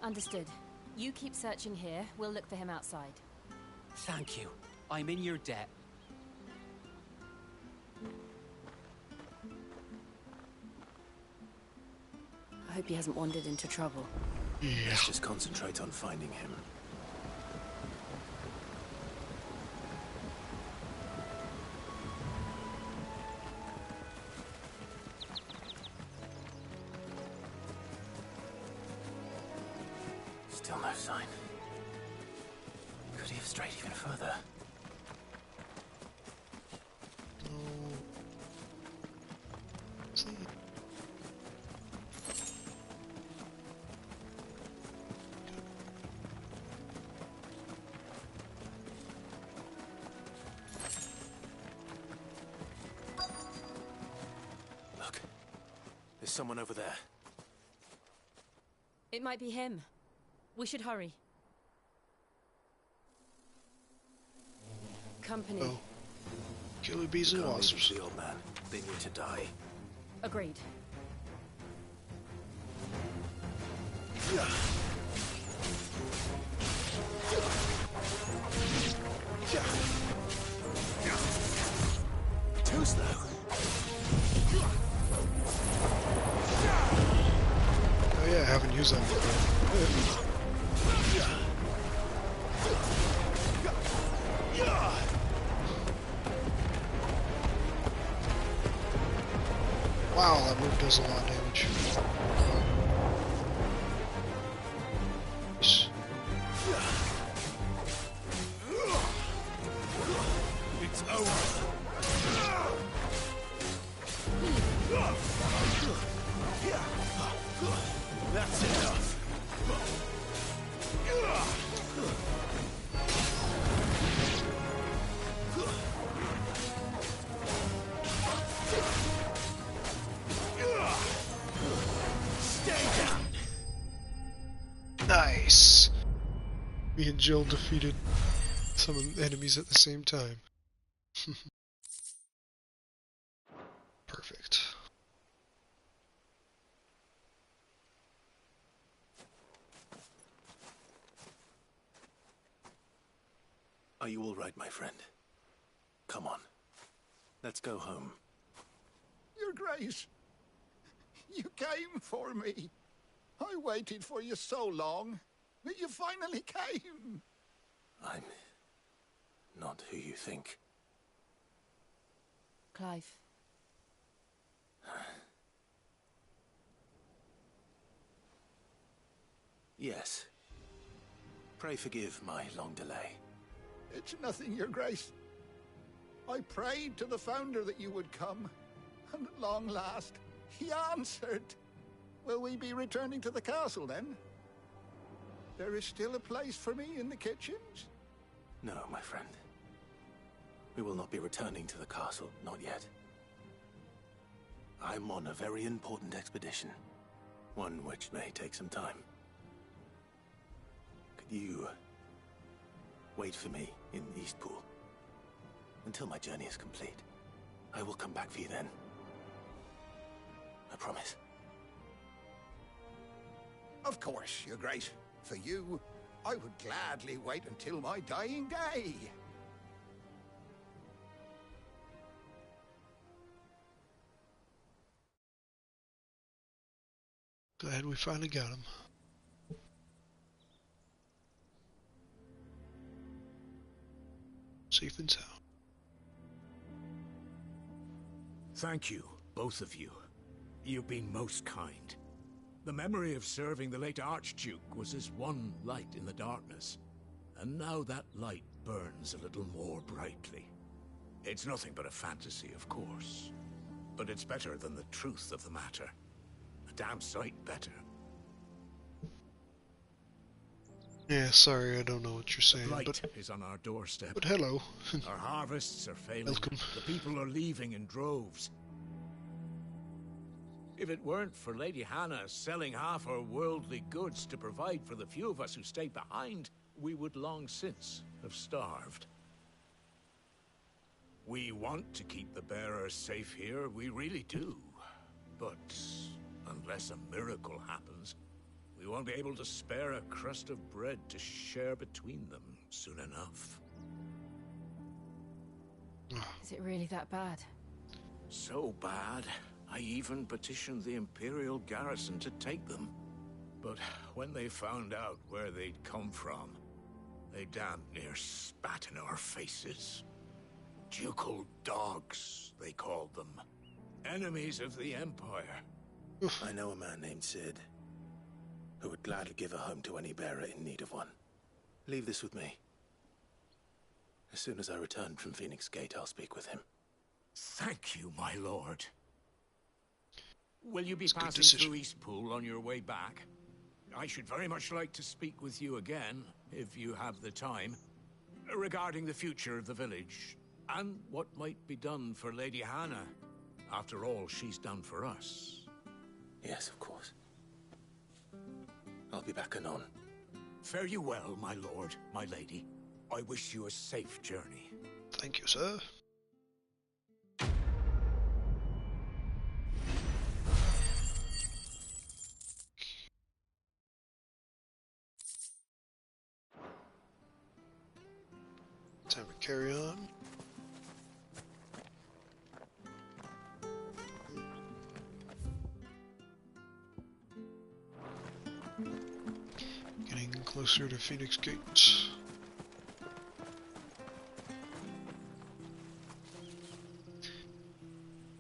Understood. You keep searching here, we'll look for him outside. Thank you. I'm in your debt. I hope he hasn't wandered into trouble. Yeah. Let's just concentrate on finding him. Still no sign. Could he have strayed even further? Look, there's someone over there. It might be him. We should hurry. Company. Oh. Killer bees and wasps. The old man. They need to die. Agreed. Too slow. Oh yeah, I haven't used that before. Wow, that move does a lot of damage. It's over. That's enough. Nice! Me and Jill defeated some of the enemies at the same time. Perfect. Are you all right, my friend? Come on. Let's go home. Your Grace, you came for me. I waited for you so long, but you finally came. I'm not who you think. Clive. Yes. Pray forgive my long delay. It's nothing, Your Grace. I prayed to the Founder that you would come, and at long last, he answered. Will we be returning to the castle, then? There is still a place for me in the kitchens? No, my friend. We will not be returning to the castle, not yet. I'm on a very important expedition. One which may take some time. Could you wait for me in Eastpool until my journey is complete? I will come back for you then. I promise. Of course, Your Grace. For you, I would gladly wait until my dying day. Glad we finally got him. Safe and sound. Thank you, both of you. You've been most kind. The memory of serving the late Archduke was as one light in the darkness, and now that light burns a little more brightly. It's nothing but a fantasy, of course, but it's better than the truth of the matter. A damn sight better. Yeah, sorry, I don't know what you're saying, Blight is on our doorstep. But hello. Our harvests are failing. Welcome. The people are leaving in droves. If it weren't for Lady Hannah selling half her worldly goods to provide for the few of us who stayed behind, we would long since have starved. We want to keep the bearers safe here, we really do. But unless a miracle happens, we won't be able to spare a crust of bread to share between them soon enough. Is it really that bad? So bad, I even petitioned the Imperial garrison to take them. But when they found out where they'd come from, they damn near spat in our faces. Ducal dogs, they called them. Enemies of the Empire. I know a man named Sid, who would gladly give a home to any bearer in need of one. Leave this with me. As soon as I return from Phoenix Gate, I'll speak with him. Thank you, my lord. Will you be It's a good passing decision. through Eastpool on your way back? I should very much like to speak with you again, if you have the time, regarding the future of the village, and what might be done for Lady Hannah. After all she's done for us. Yes, of course. I'll be back anon. Fare you well, my lord, my lady. I wish you a safe journey. Thank you, sir. Time to carry on. Getting closer to Phoenix Gate.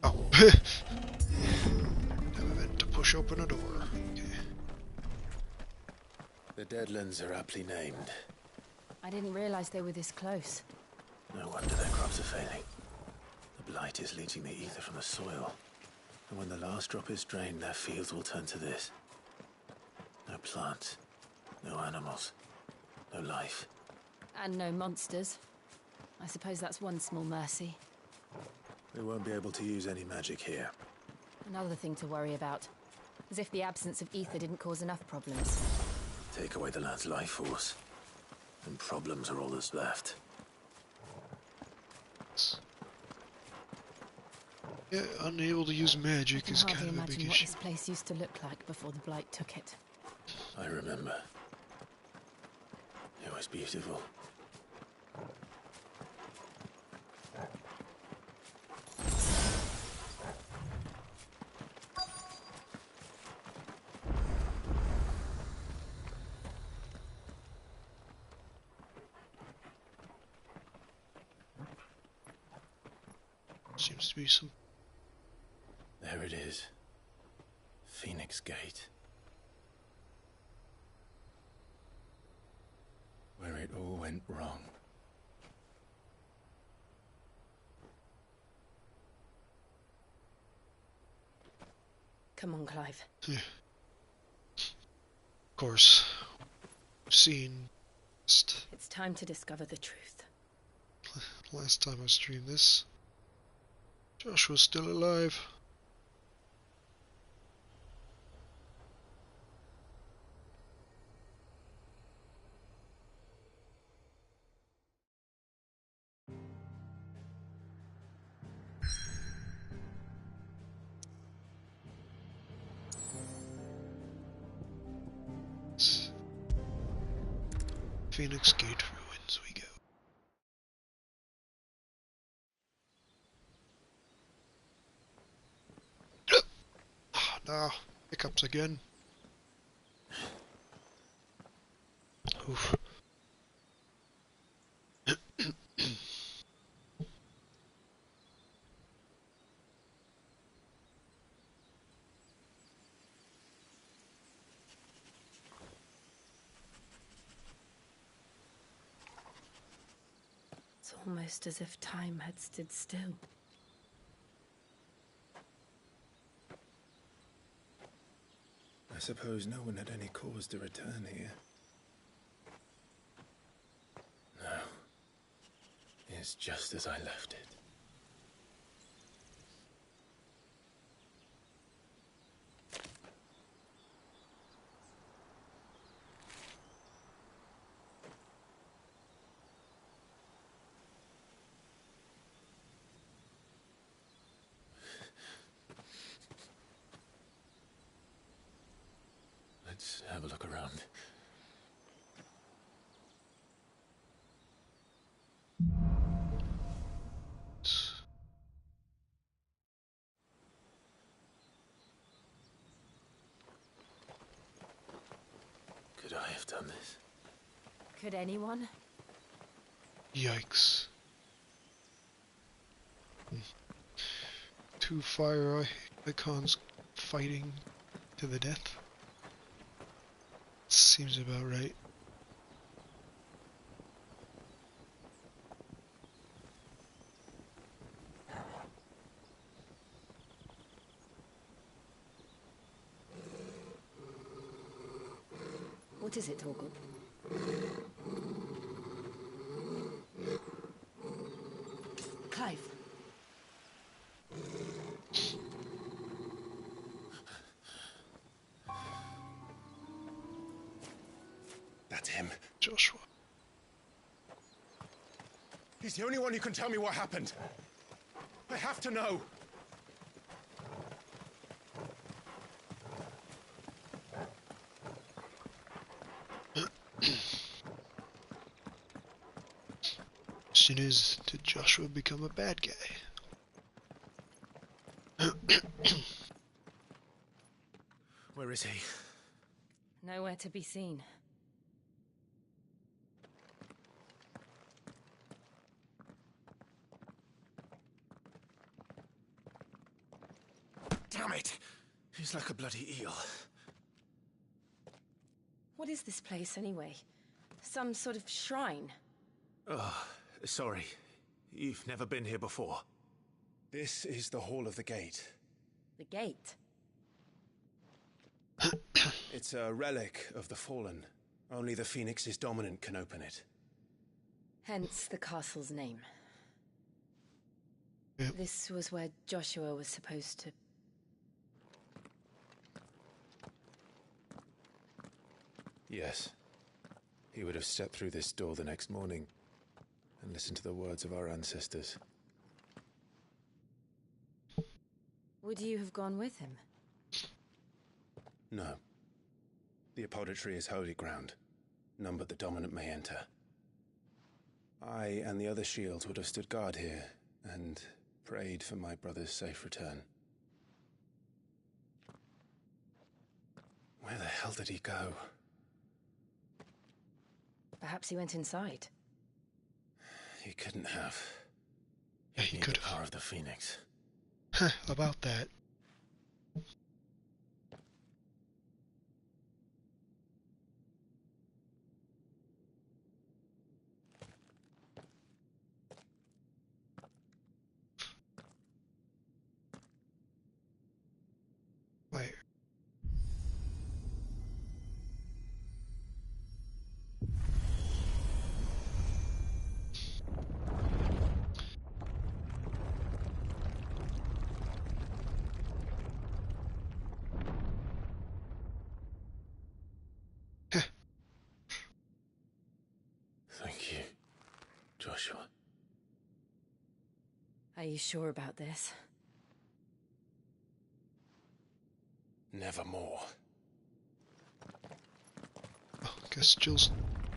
Oh. Never meant to push open a door. Okay. The Deadlands are aptly named. I didn't realize they were this close. No wonder their crops are failing. The blight is leaching the ether from the soil. And when the last drop is drained, their fields will turn to this. No plants, no animals, no life. And no monsters. I suppose that's one small mercy. We won't be able to use any magic here. Another thing to worry about. As if the absence of ether didn't cause enough problems. Take away the lad's life force, and problems are all that's left. Yeah, unable to use magic is I can kind hardly of a big imagine what issue. this place used to look like before the Blight took it. I remember. It was beautiful. Seems to be some. There it is. Phoenix Gate. Where it all went wrong. Come on, Clive. Yeah. Of course. Seen. It's time to discover the truth. Last time I streamed this, Joshua's still alive. Phoenix Gate ruins we go. No, hiccups again. Oof. It's almost as if time had stood still. I suppose no one had any cause to return here. No. It's just as I left it. Let's have a look around. Could I have done this? Could anyone? Yikes. Two fire icons fighting to the death. Seems about right. What is it, Torgal? Clive. That's him. Joshua. He's the only one who can tell me what happened. I have to know. Question is, did Joshua become a bad guy? Where is he? Nowhere to be seen. Damn it! He's like a bloody eel. What is this place, anyway? Some sort of shrine? Oh, sorry. You've never been here before. This is the Hall of the Gate. The gate? It's a relic of the Fallen. Only the Phoenix's dominant can open it. Hence the castle's name. Yep. This was where Joshua was supposed to... Yes. He would have stepped through this door the next morning and listened to the words of our ancestors. Would you have gone with him? No. The apodatory is holy ground. None but the dominant may enter. I and the other shields would have stood guard here and prayed for my brother's safe return. Where the hell did he go? Perhaps he went inside. He couldn't have. Yeah, he could The have. power of the Phoenix. Huh, about that. Wait. Joshua. Are you sure about this? Nevermore. Oh, I guess Jill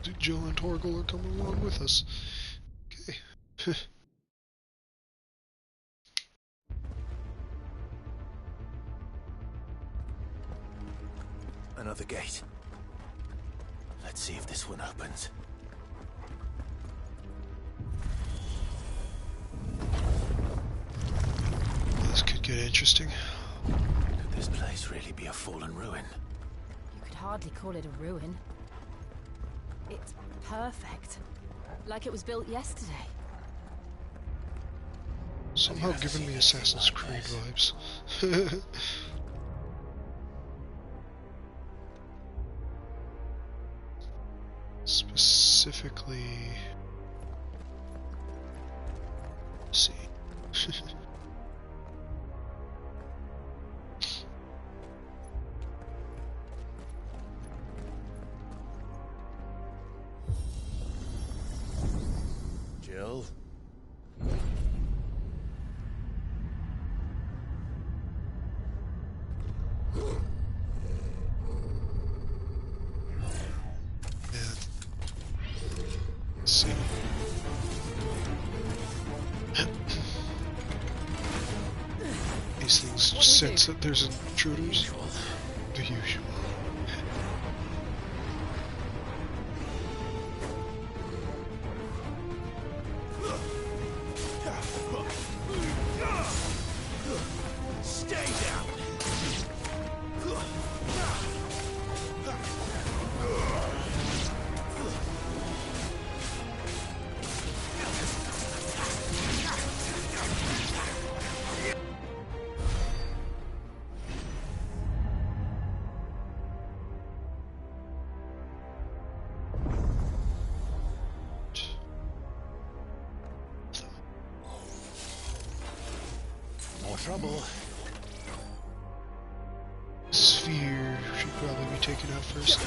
and Torgal are coming along with us. Okay. Another gate. Let's see if this one opens. This could get interesting. Could this place really be a fallen ruin? You could hardly call it a ruin. It's perfect. Like it was built yesterday. Somehow giving me Assassin's Creed vibes. Specifically... Let's see. Jill? See. These things sense that there's intruders. The usual. Stay down! More trouble. Sphere should probably be taken out first.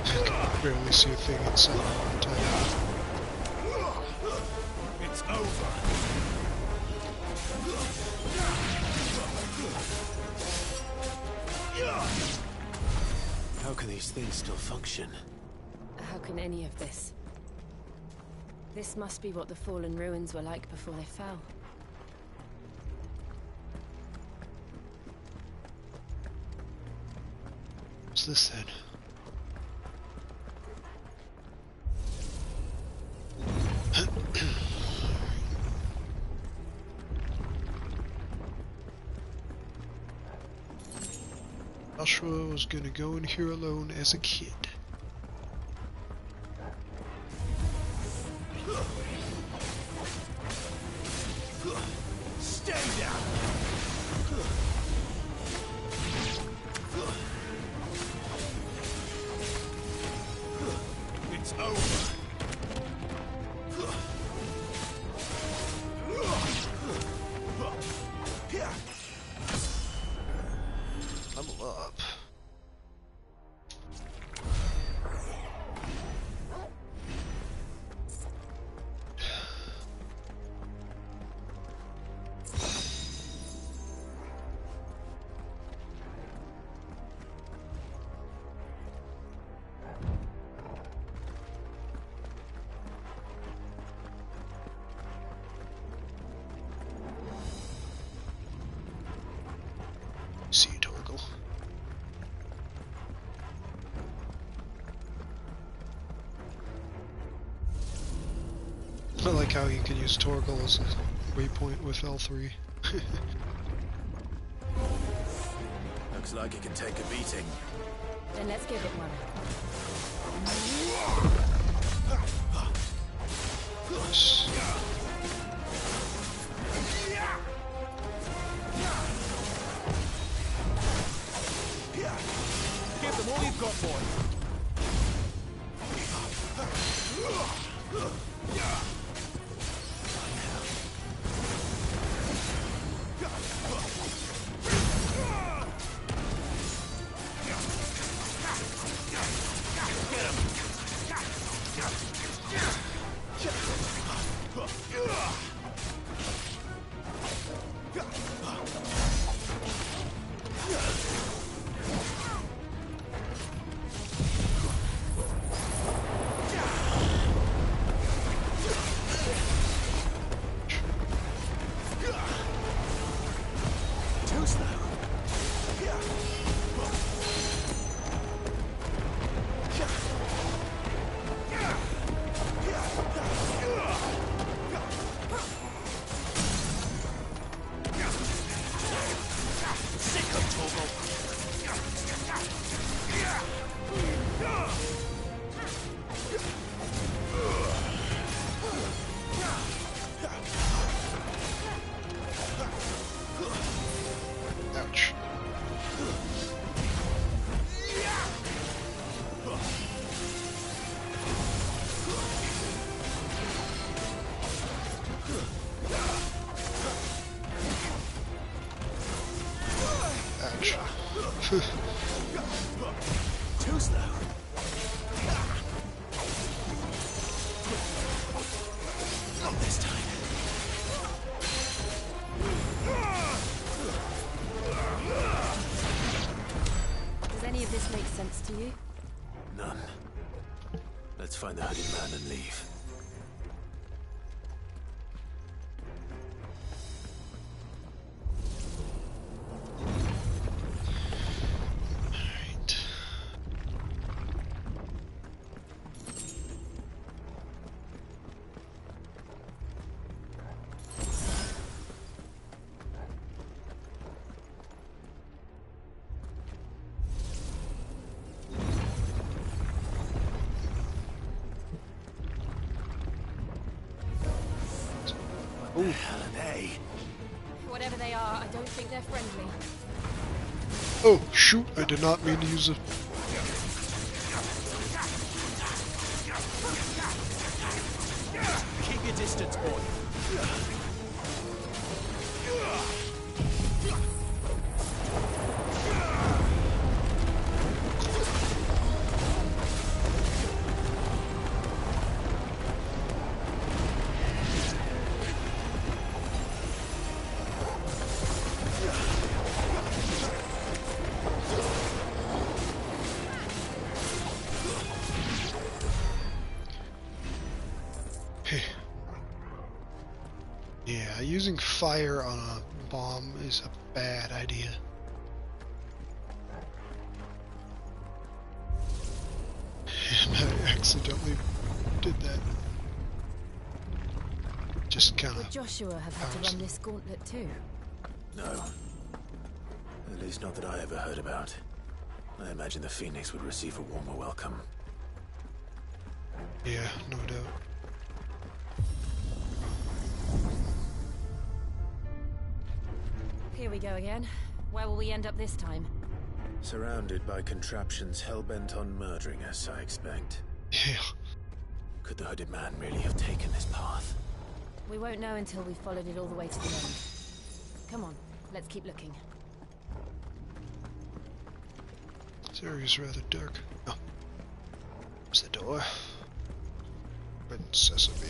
I can barely see a thing inside all the time. It's over. How can these things still function? How can any of this? This must be what the fallen ruins were like before they fell. What's this then? Joshua was gonna go in here alone as a kid. Stay down! It's over. Level up. See you, Torgal. I like how you can use Torgal as a waypoint with L3. Looks like it can take a beating. Then let's give it one. Nice. Give them all you've got, boy. Too slow. Not this time. Does any of this make sense to you? None. Let's find the hooded man and leave. Ooh. Hell are they? Whatever they are, I don't think they're friendly. Oh, shoot, I did not mean to use a... Keep your distance, boy. Yeah, using fire on a bomb is a bad idea. And I accidentally did that. Just kind Would of... Joshua have had to run this gauntlet too? No. At least not that I ever heard about. I imagine the Phoenix would receive a warmer welcome. Yeah, no doubt. Here we go again. Where will we end up this time? Surrounded by contraptions hell-bent on murdering us, I expect. Yeah. Could the hooded man really have taken this path? We won't know until we've followed it all the way to the end. Come on, let's keep looking. This area's rather dark. Oh. There's the door. Open sesame.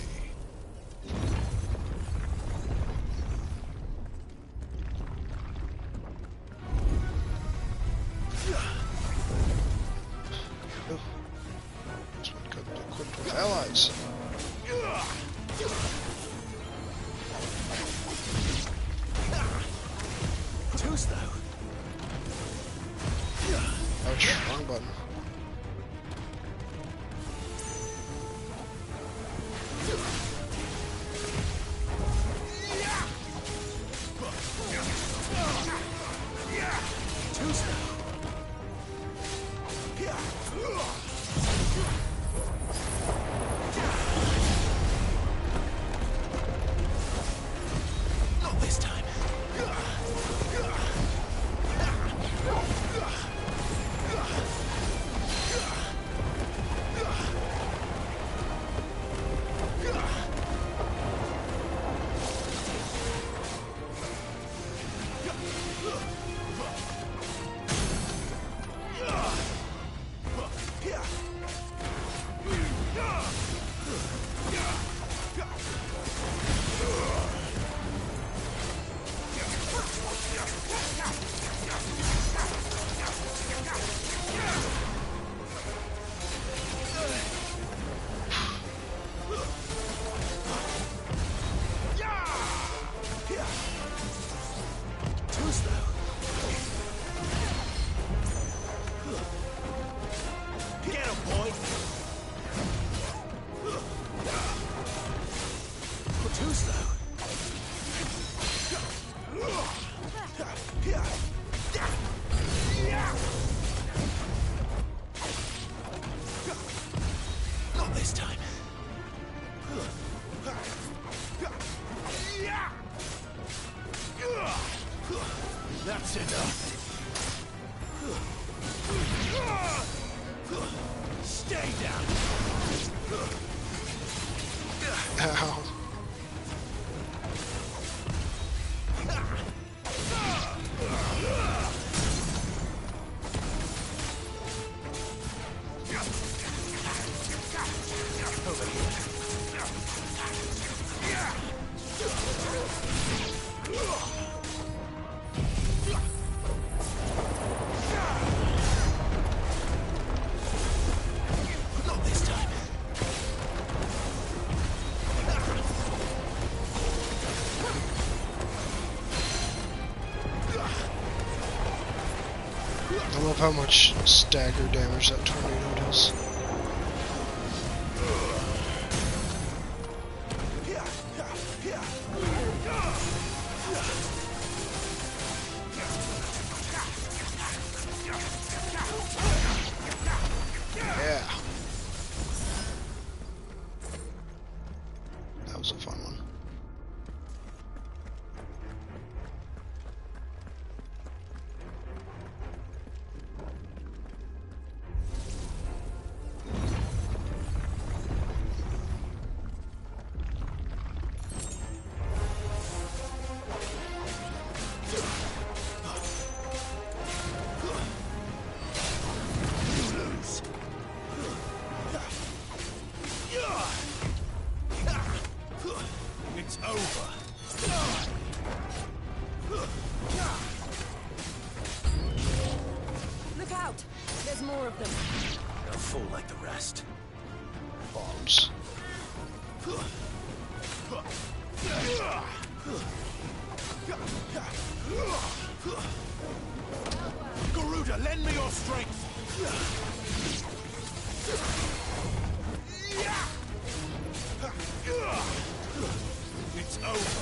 Oh. This one comes equipped with allies. Too slow. Ouch, wrong button. Too slow. Not this time. Ow. Not this time. I love how much stagger damage that tornado does. Yeah. That was a fun one. It's over. Look out! There's more of them. They'll fall like the rest. Bombs. Garuda, lend me your strength. It's over.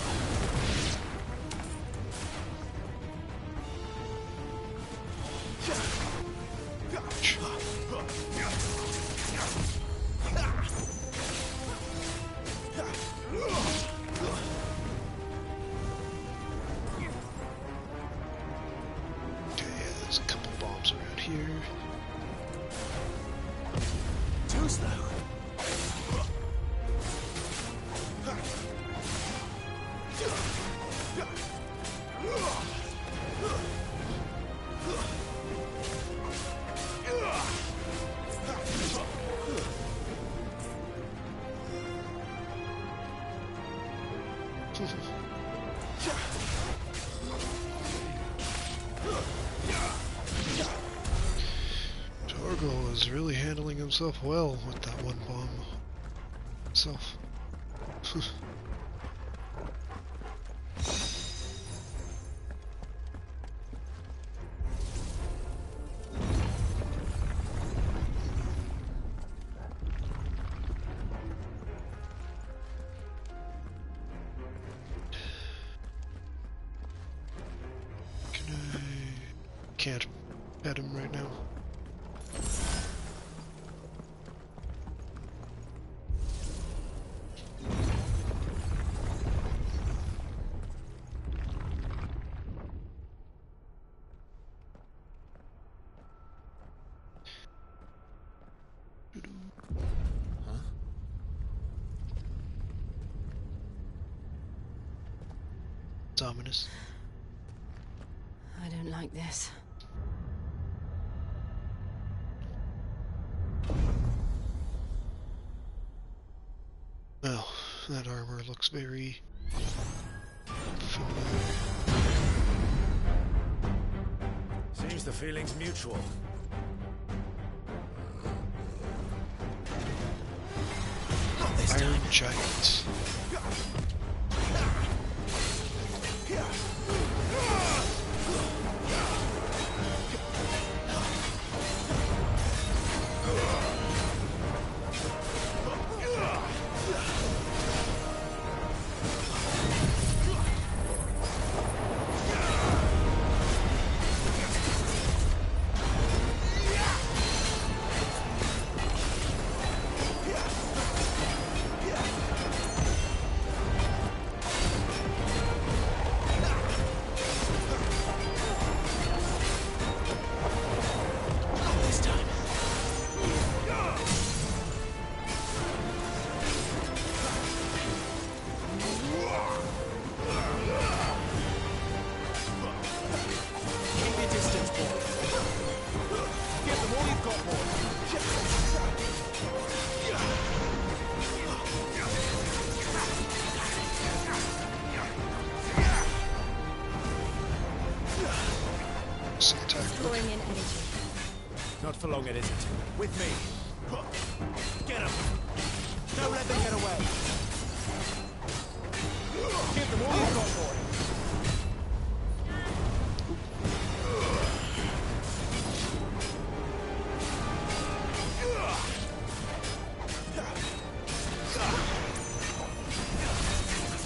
Okay, yeah, there's a couple bombs around here. Too slow. Torgo is really handling himself well with that one bomb himself. Can't pet him right now. Huh? It's ominous. I don't like this. Well, that armor looks very familiar. Seems the feeling's mutual. Not this Iron time. Giant. bring in energy. Not for long, it isn't. With me. Get him! Don't let them get away! Give them all you've got, boy!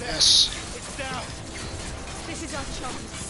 Yes. It's down! This is our chance.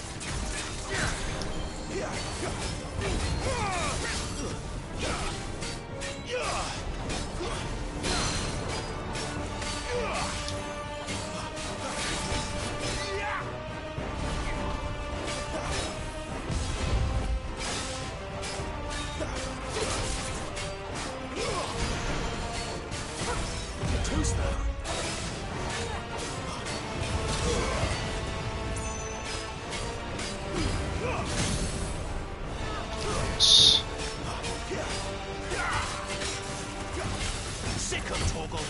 Sick of Torgal!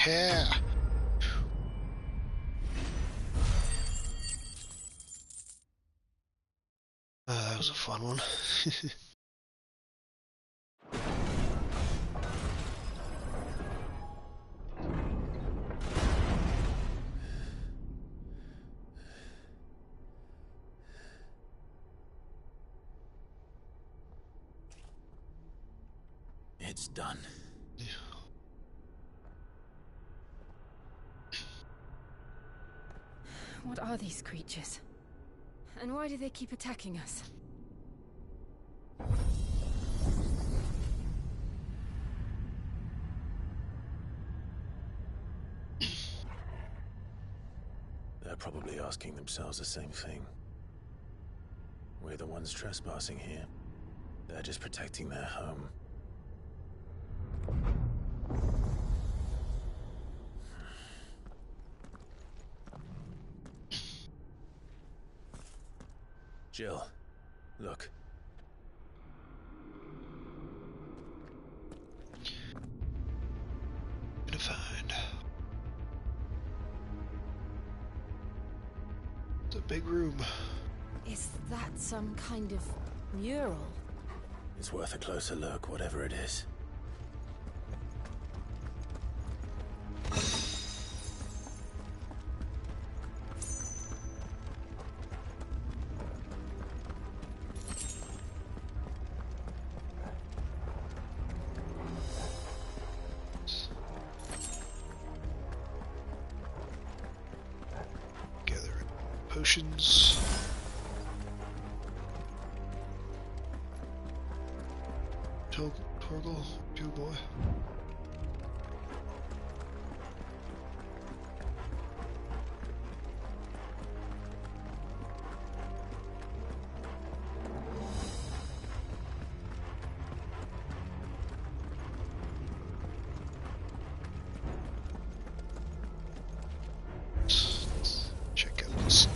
Yeah. That was a fun one. It's done. What are these creatures? And why do they keep attacking us? They're probably asking themselves the same thing. We're the ones trespassing here. They're just protecting their home. Jill, look. Gonna find. It's a big room. Is that some kind of mural? It's worth a closer look, whatever it is. Gathering potions. Torgal, you boy. Check out this.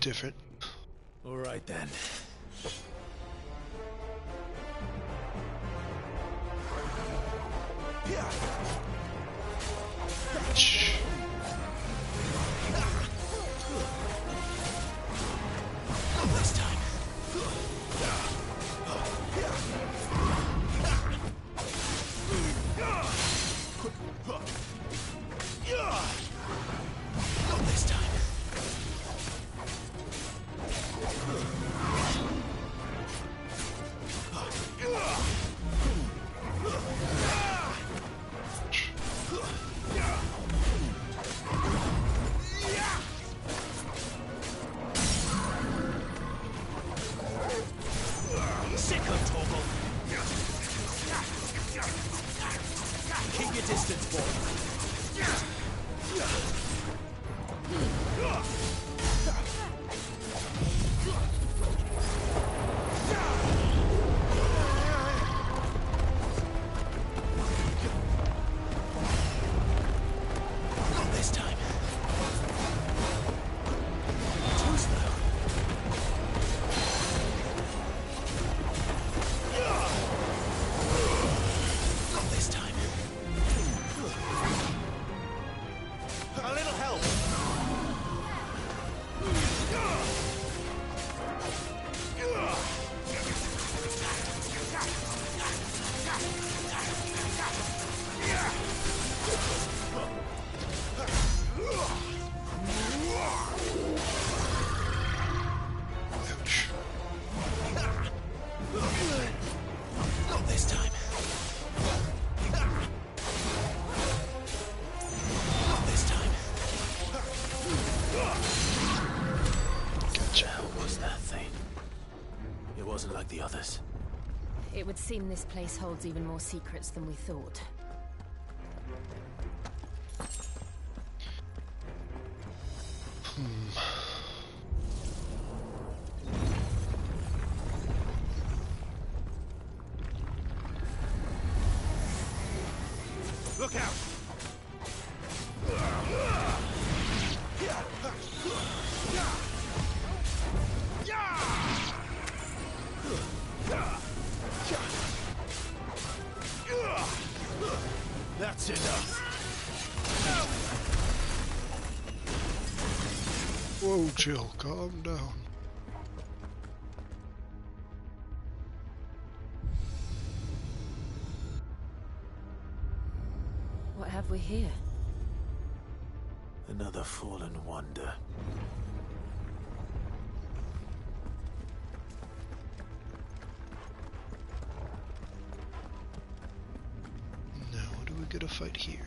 different. All right then. This time. Not this time. Sick of Toggle. Keep your distance, boy. Not this time. Too slow. Not this time. A little help. Not this time. Not this time. Gotcha. What was that thing? It wasn't like the others. It would seem this place holds even more secrets than we thought. Look out! That's enough. Whoa, Jill, calm down. What have we here? Another fallen wonder. Now, what do we gotta fight here?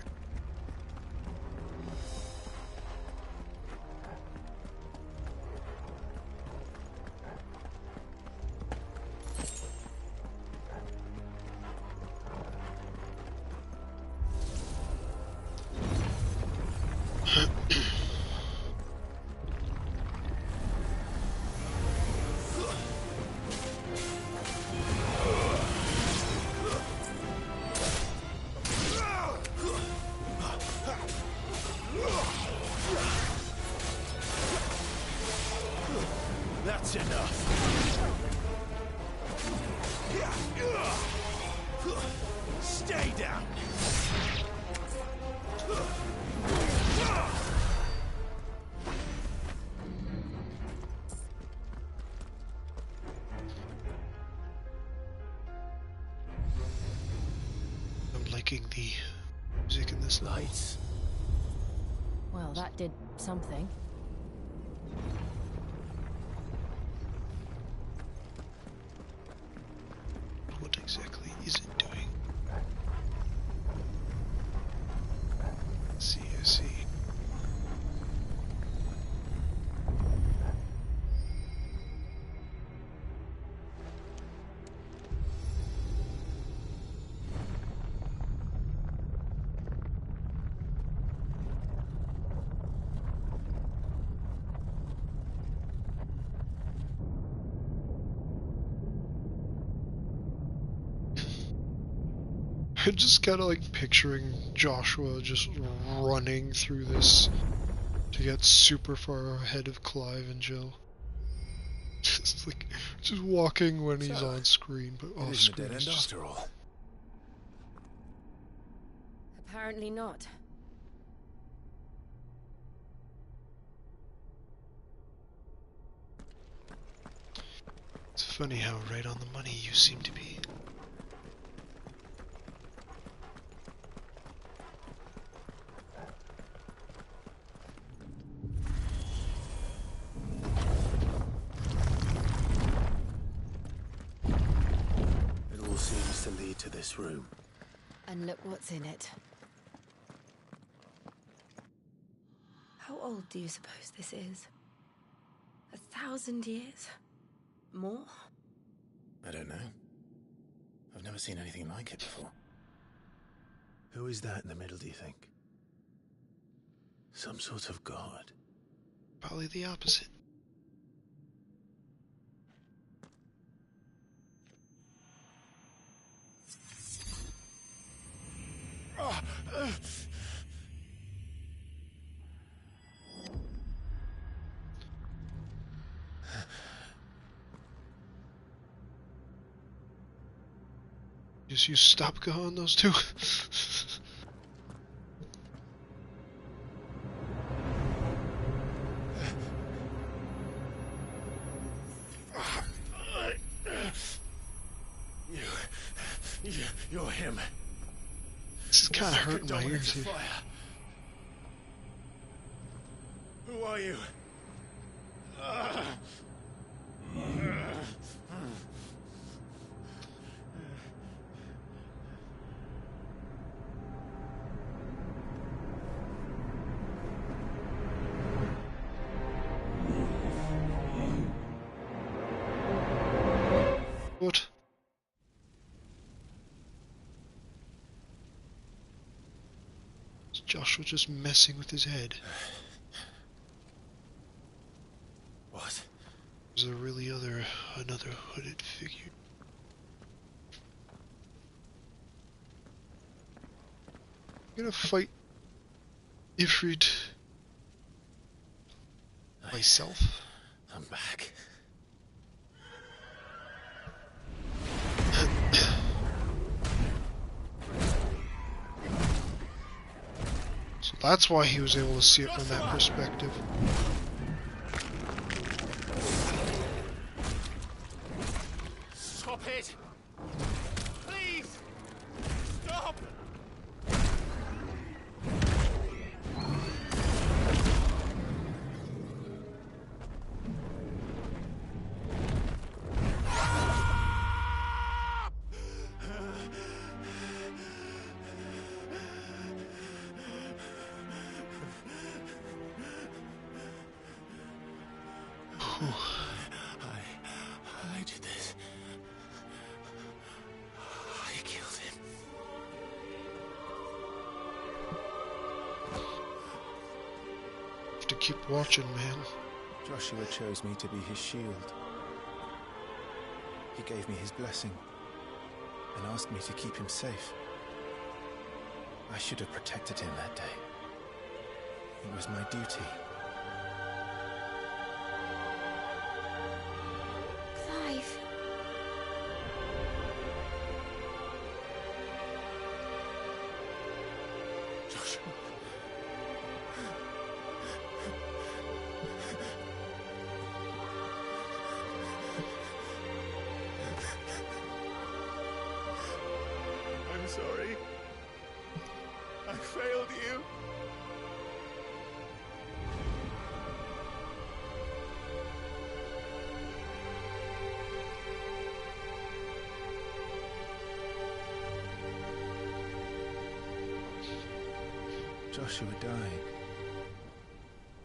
That's enough. Stay down. I'm liking the music in this Lights. Well, that did something. What exactly is it doing? I see. I'm just kind of like picturing Joshua just running through this to get super far ahead of Clive and Jill. It's like just walking when he's on screen, but off screen he's just... after all. Apparently not. It's funny how right on the money you seem to be. It all seems to lead to this room. And look what's in it. How old do you suppose this is? 1,000 years? More? I don't know. I've never seen anything like it before. Who is that in the middle, do you think? Some sort of god? Probably the opposite. Just use stopka on those two. You're him. This is kind of hurting my ears here. Who are you? What? Is Joshua just messing with his head? What? Is there really another hooded figure? I'm gonna fight Ifrit myself. I'm back. So that's why he was able to see it from that perspective. Stop it! Please! Stop! I did this. I killed him. Have to keep watching, man. Joshua chose me to be his shield. He gave me his blessing and asked me to keep him safe. I should have protected him that day. It was my duty. Clive. Joshua. I'm sorry. I failed you. Joshua died.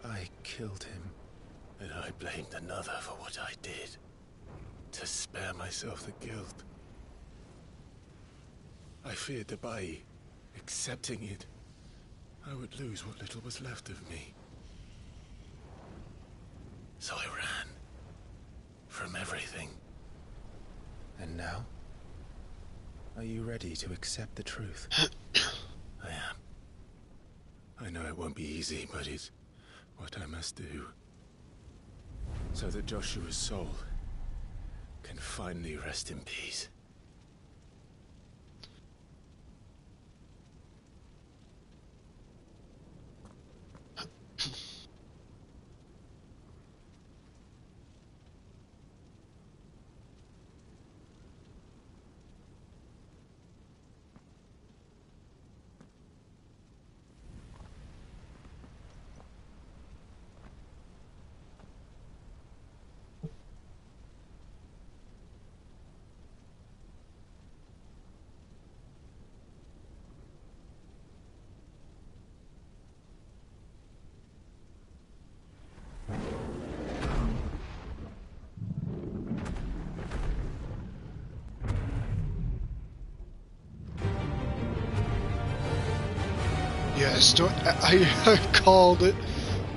I killed him. And I blamed another for what I did. To spare myself the guilt. I feared that by accepting it, I would lose what little was left of me. So I ran. From everything. And now? Are you ready to accept the truth? I am. I know it won't be easy, but it's what I must do. So that Joshua's soul finally rest in peace. Yes, I called it.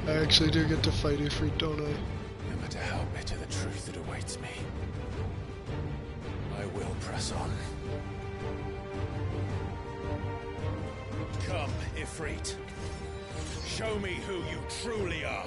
I actually do get to fight Ifrit, don't I? No matter how bitter the truth that awaits me, I will press on. Come, Ifrit. Show me who you truly are.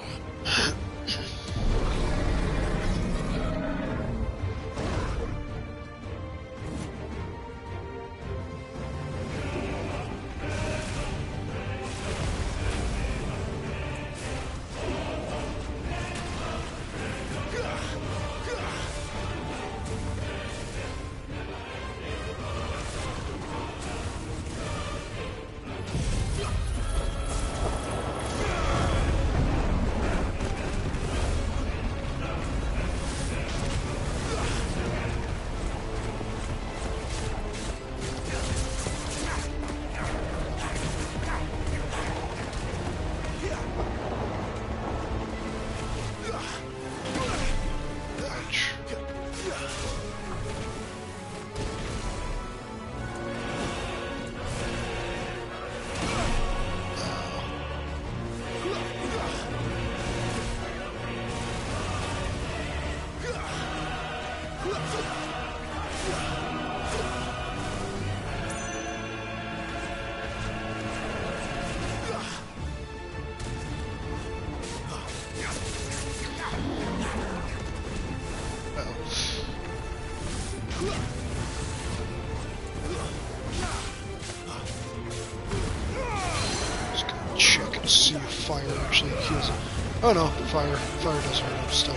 See if fire actually kills it. Oh no, fire does hurt him still.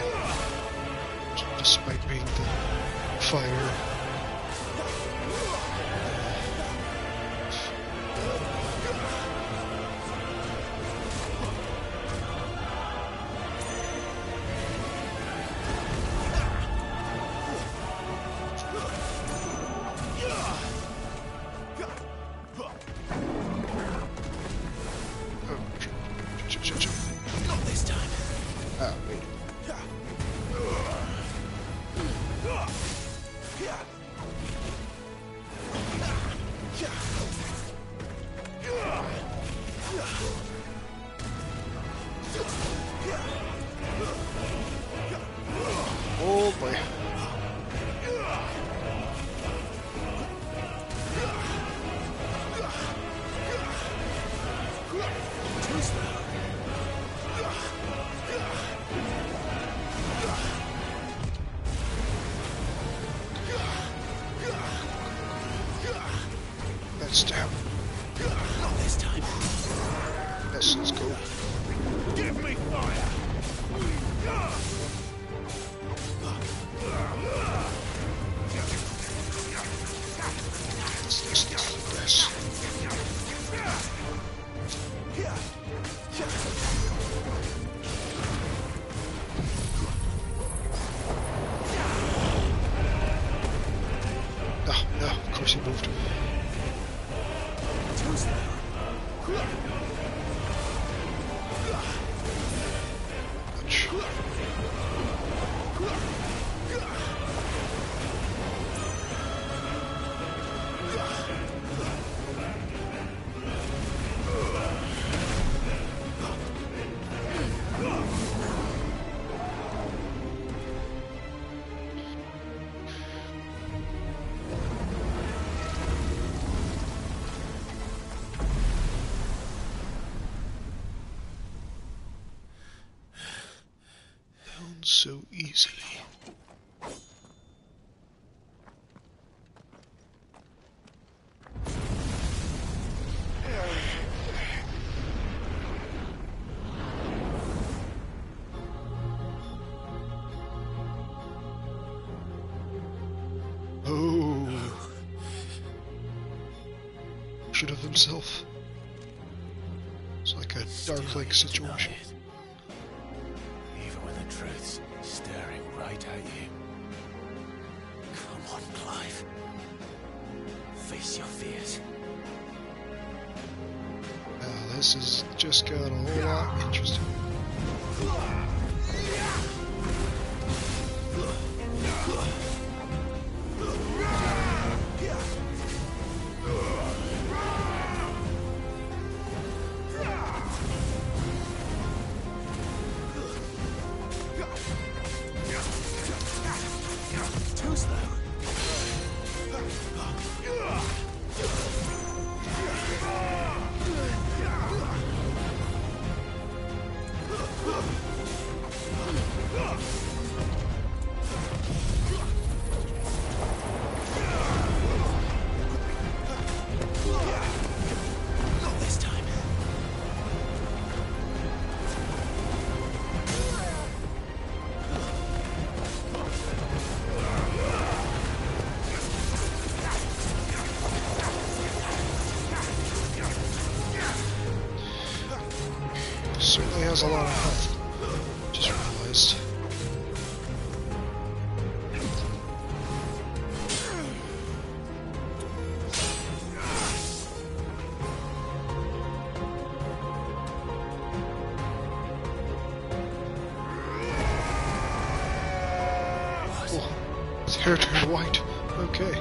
Despite being the fire. Not this time. Oh, wait. Oh boy. That's down. Not this time. Yes, let's go. Give me fire. This. No, of course he moved. Ouch. So easily. reflection of himself. It's like a Dark Lake situation. Even when the truth's staring right at you. Come on, Clive. Face your fears. Now this has just got a whole lot interesting. Too slow. Not this time. Certainly has a lot of health. Just realized. Oh, his hair turned white. Okay.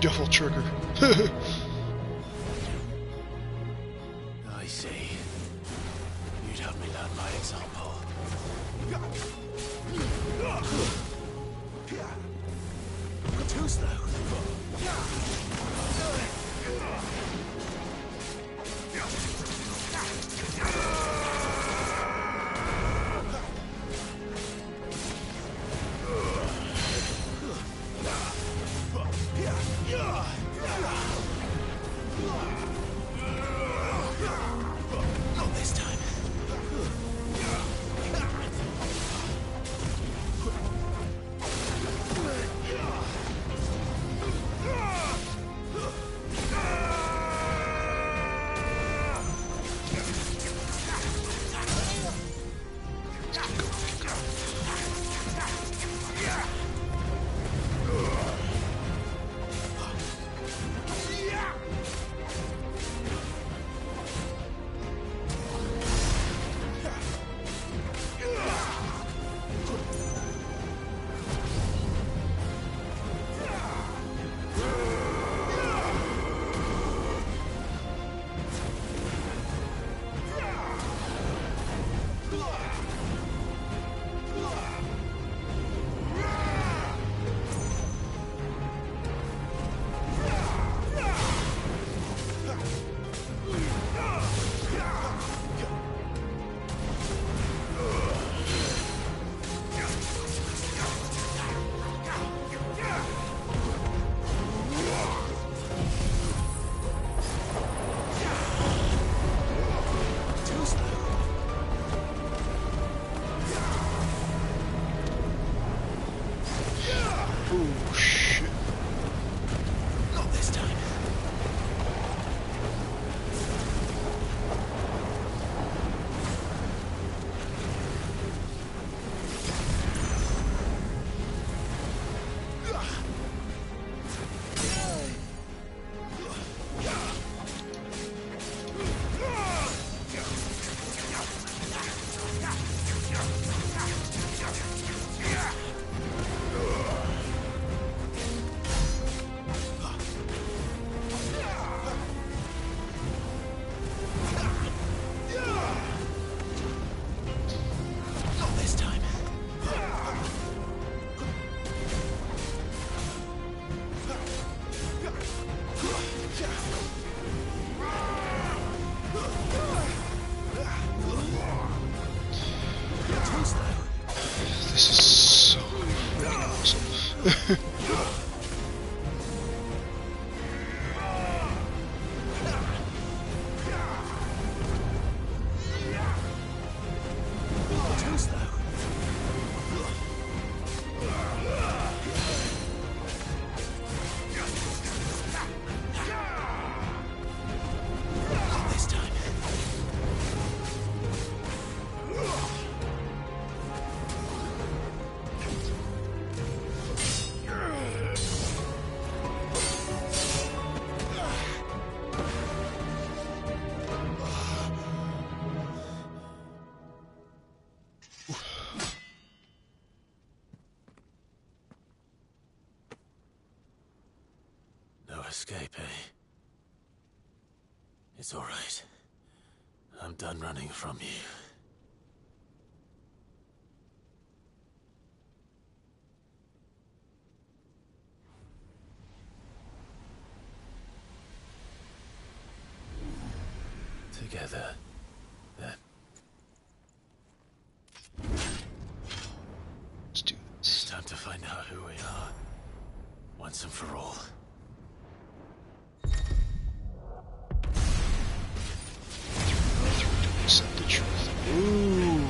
Double trigger. I see. You'd help me learn by example. Too slow. Not this time. Oh shit. Not this time. Not this time. Too slow. This is so freaking awesome. Too slow. escape, eh? It's all right. I'm done running from you. Together, then. Let's do this. It's time to find out who we are, once and for all. Accept the truth. Ooh.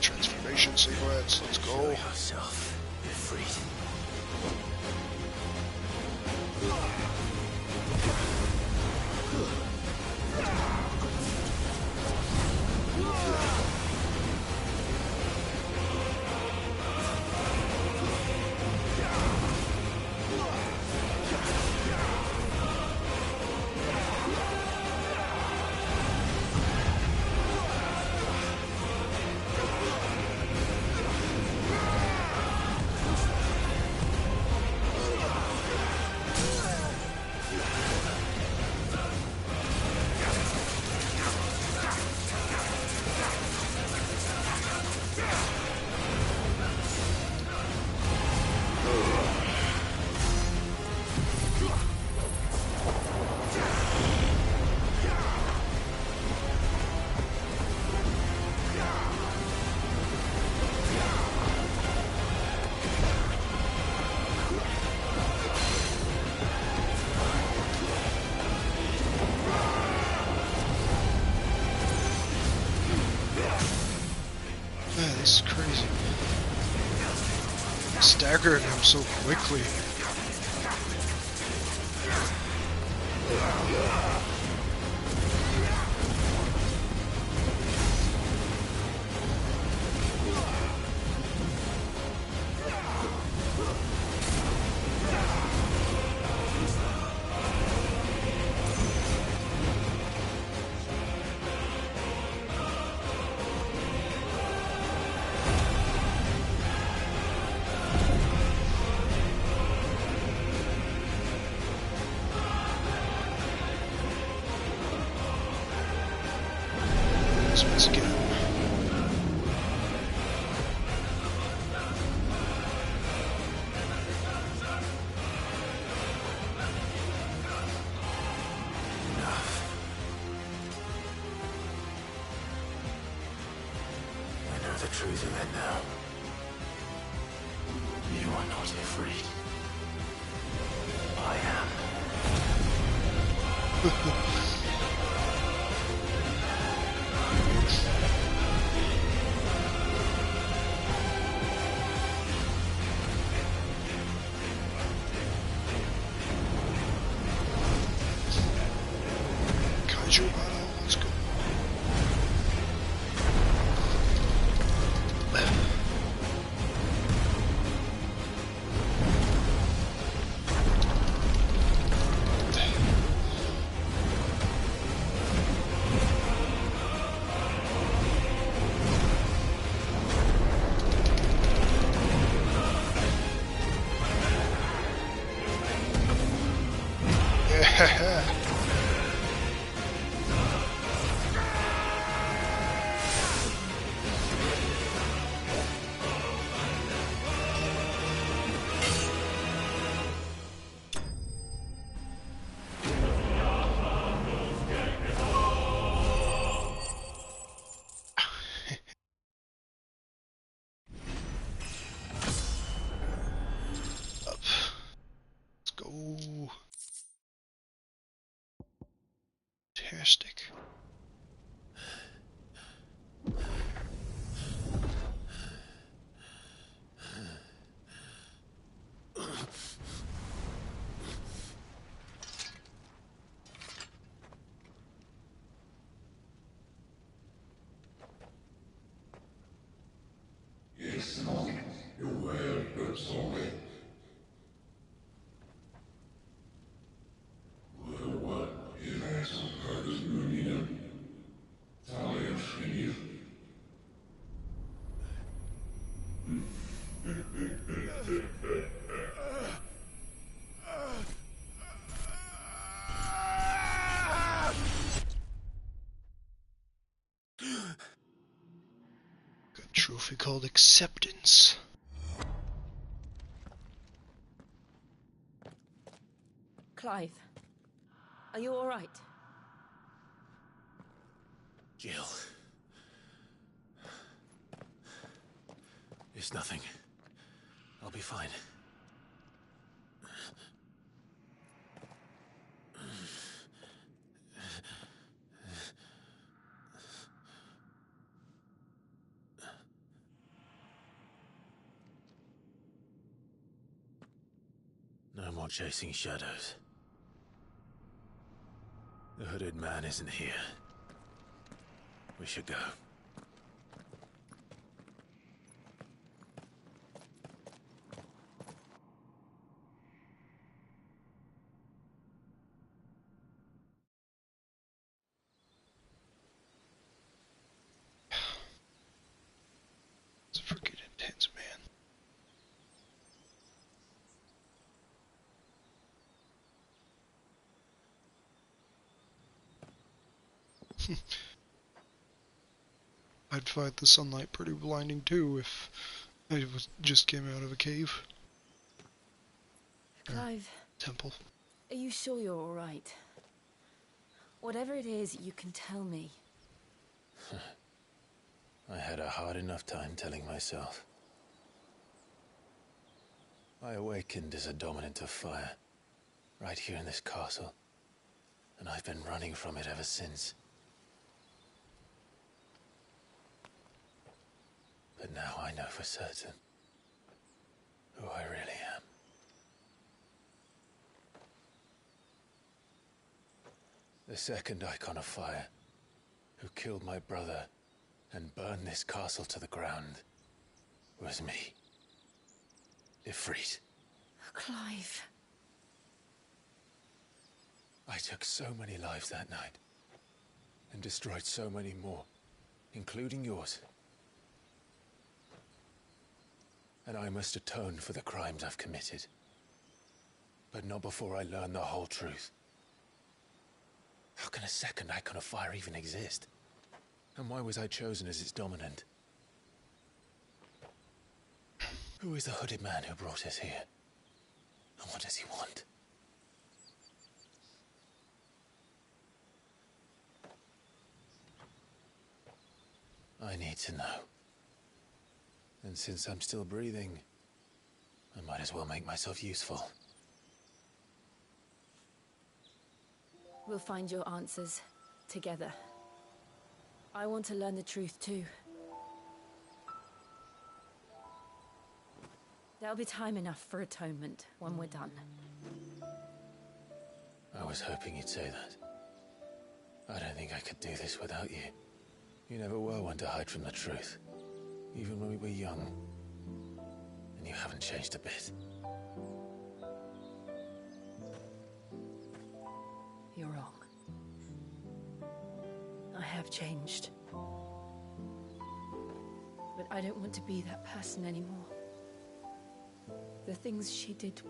Transformation sequence. Let's go. Show yourself. You're free. Man, this is crazy. Staggering him so quickly. Once again. I know the truth of it now. You are not afraid. I am. Kaiju battle, let's go. Yeah. Up. Let's go. Fantastic. Yes, Monk. You're well, good sorry. What is that some kind of union? Talia Schmier. Trophy called Acceptance. Clive, are you all right? Jill. It's nothing. I'll be fine. No more chasing shadows. The hooded man isn't here. We should go. It's freaking intense, man. I'd find the sunlight pretty blinding too if I just came out of a cave. Clive. Temple. Are you sure you're all right? Whatever it is, you can tell me. I had a hard enough time telling myself. I awakened as a dominant of fire, right here in this castle, and I've been running from it ever since. But now I know for certain who I really am. The second icon of fire, who killed my brother and burned this castle to the ground, was me. Ifrit. Clive. I took so many lives that night, and destroyed so many more, including yours. And I must atone for the crimes I've committed. But not before I learn the whole truth. How can a second icon of fire even exist? And why was I chosen as its dominant? Who is the hooded man who brought us here? And what does he want? I need to know. And since I'm still breathing, I might as well make myself useful. We'll find your answers together. I want to learn the truth too. There'll be time enough for atonement when we're done. I was hoping you'd say that. I don't think I could do this without you. You never were one to hide from the truth, even when we were young. And you haven't changed a bit. You're wrong. I have changed. But I don't want to be that person anymore. The things she did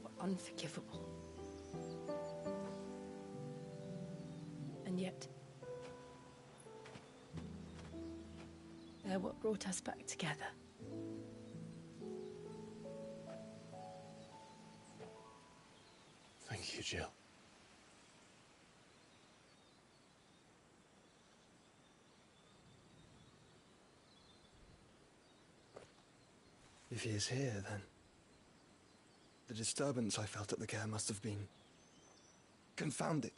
were unforgivable. And yet, they're what brought us back together. Thank you, Jill. If he is here, then the disturbance I felt at the care must have been confounded.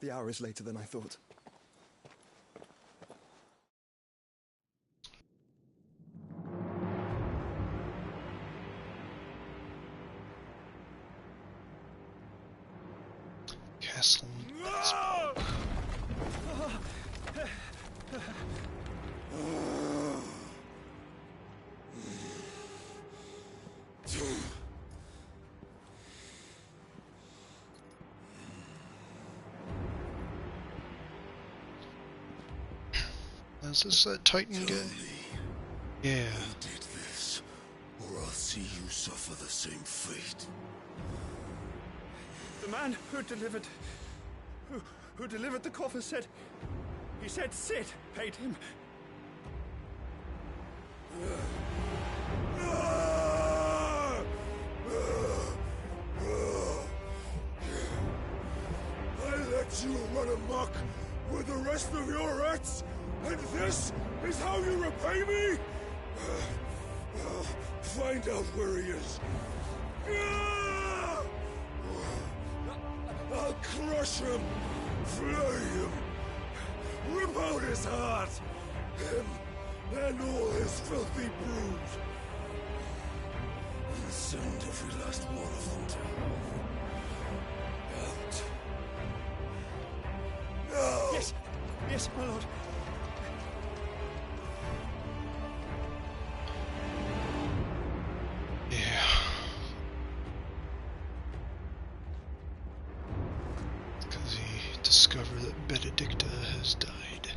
The hour is later than I thought. Castle. Is this that Titan guy? Yeah. Who did this, or I'll see you suffer the same fate. The man who delivered the coffer said... He said Sid paid him. you run amok with the rest of your rats, and this is how you repay me? Find out where he is. I'll crush him, flay him, rip out his heart, him and all his filthy brood. And send every last one of them to out. No! Yes, yes, my lord. Because he discovered that Benedicta has died.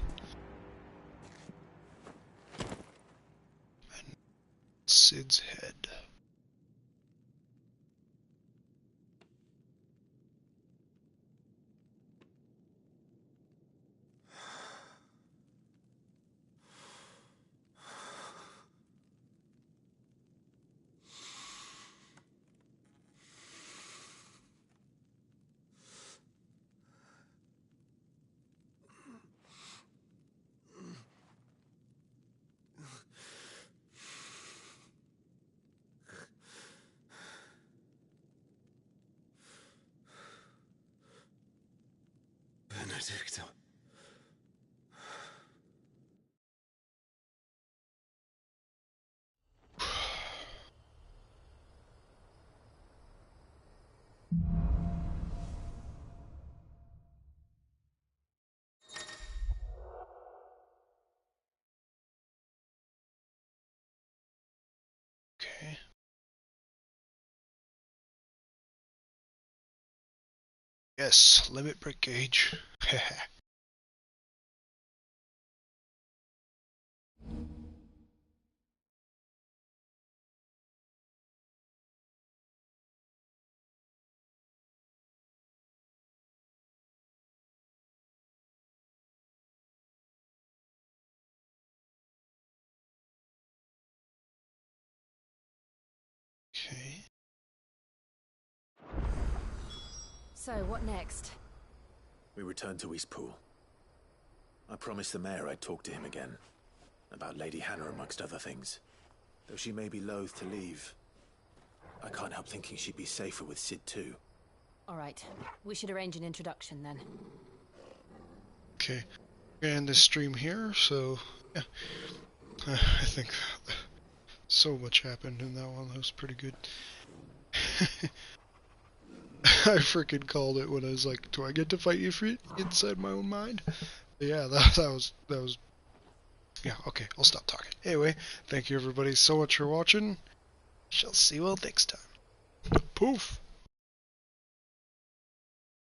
And Sid's head. Benedicta. Okay. Yes, limit break gauge. Okay. So, what next? We return to Eastpool. I promised the mayor I'd talk to him again. About Lady Hannah, amongst other things. Though she may be loath to leave, I can't help thinking she'd be safer with Sid too. Alright, we should arrange an introduction then. Okay. We're gonna end this stream here, so yeah. I think so much happened in that one. That was pretty good. I freaking called it when I was like, do I get to fight Ifrit inside my own mind? But yeah, that was yeah, okay, I'll stop talking. Anyway, thank you everybody so much for watching. Shall see you all next time. Poof!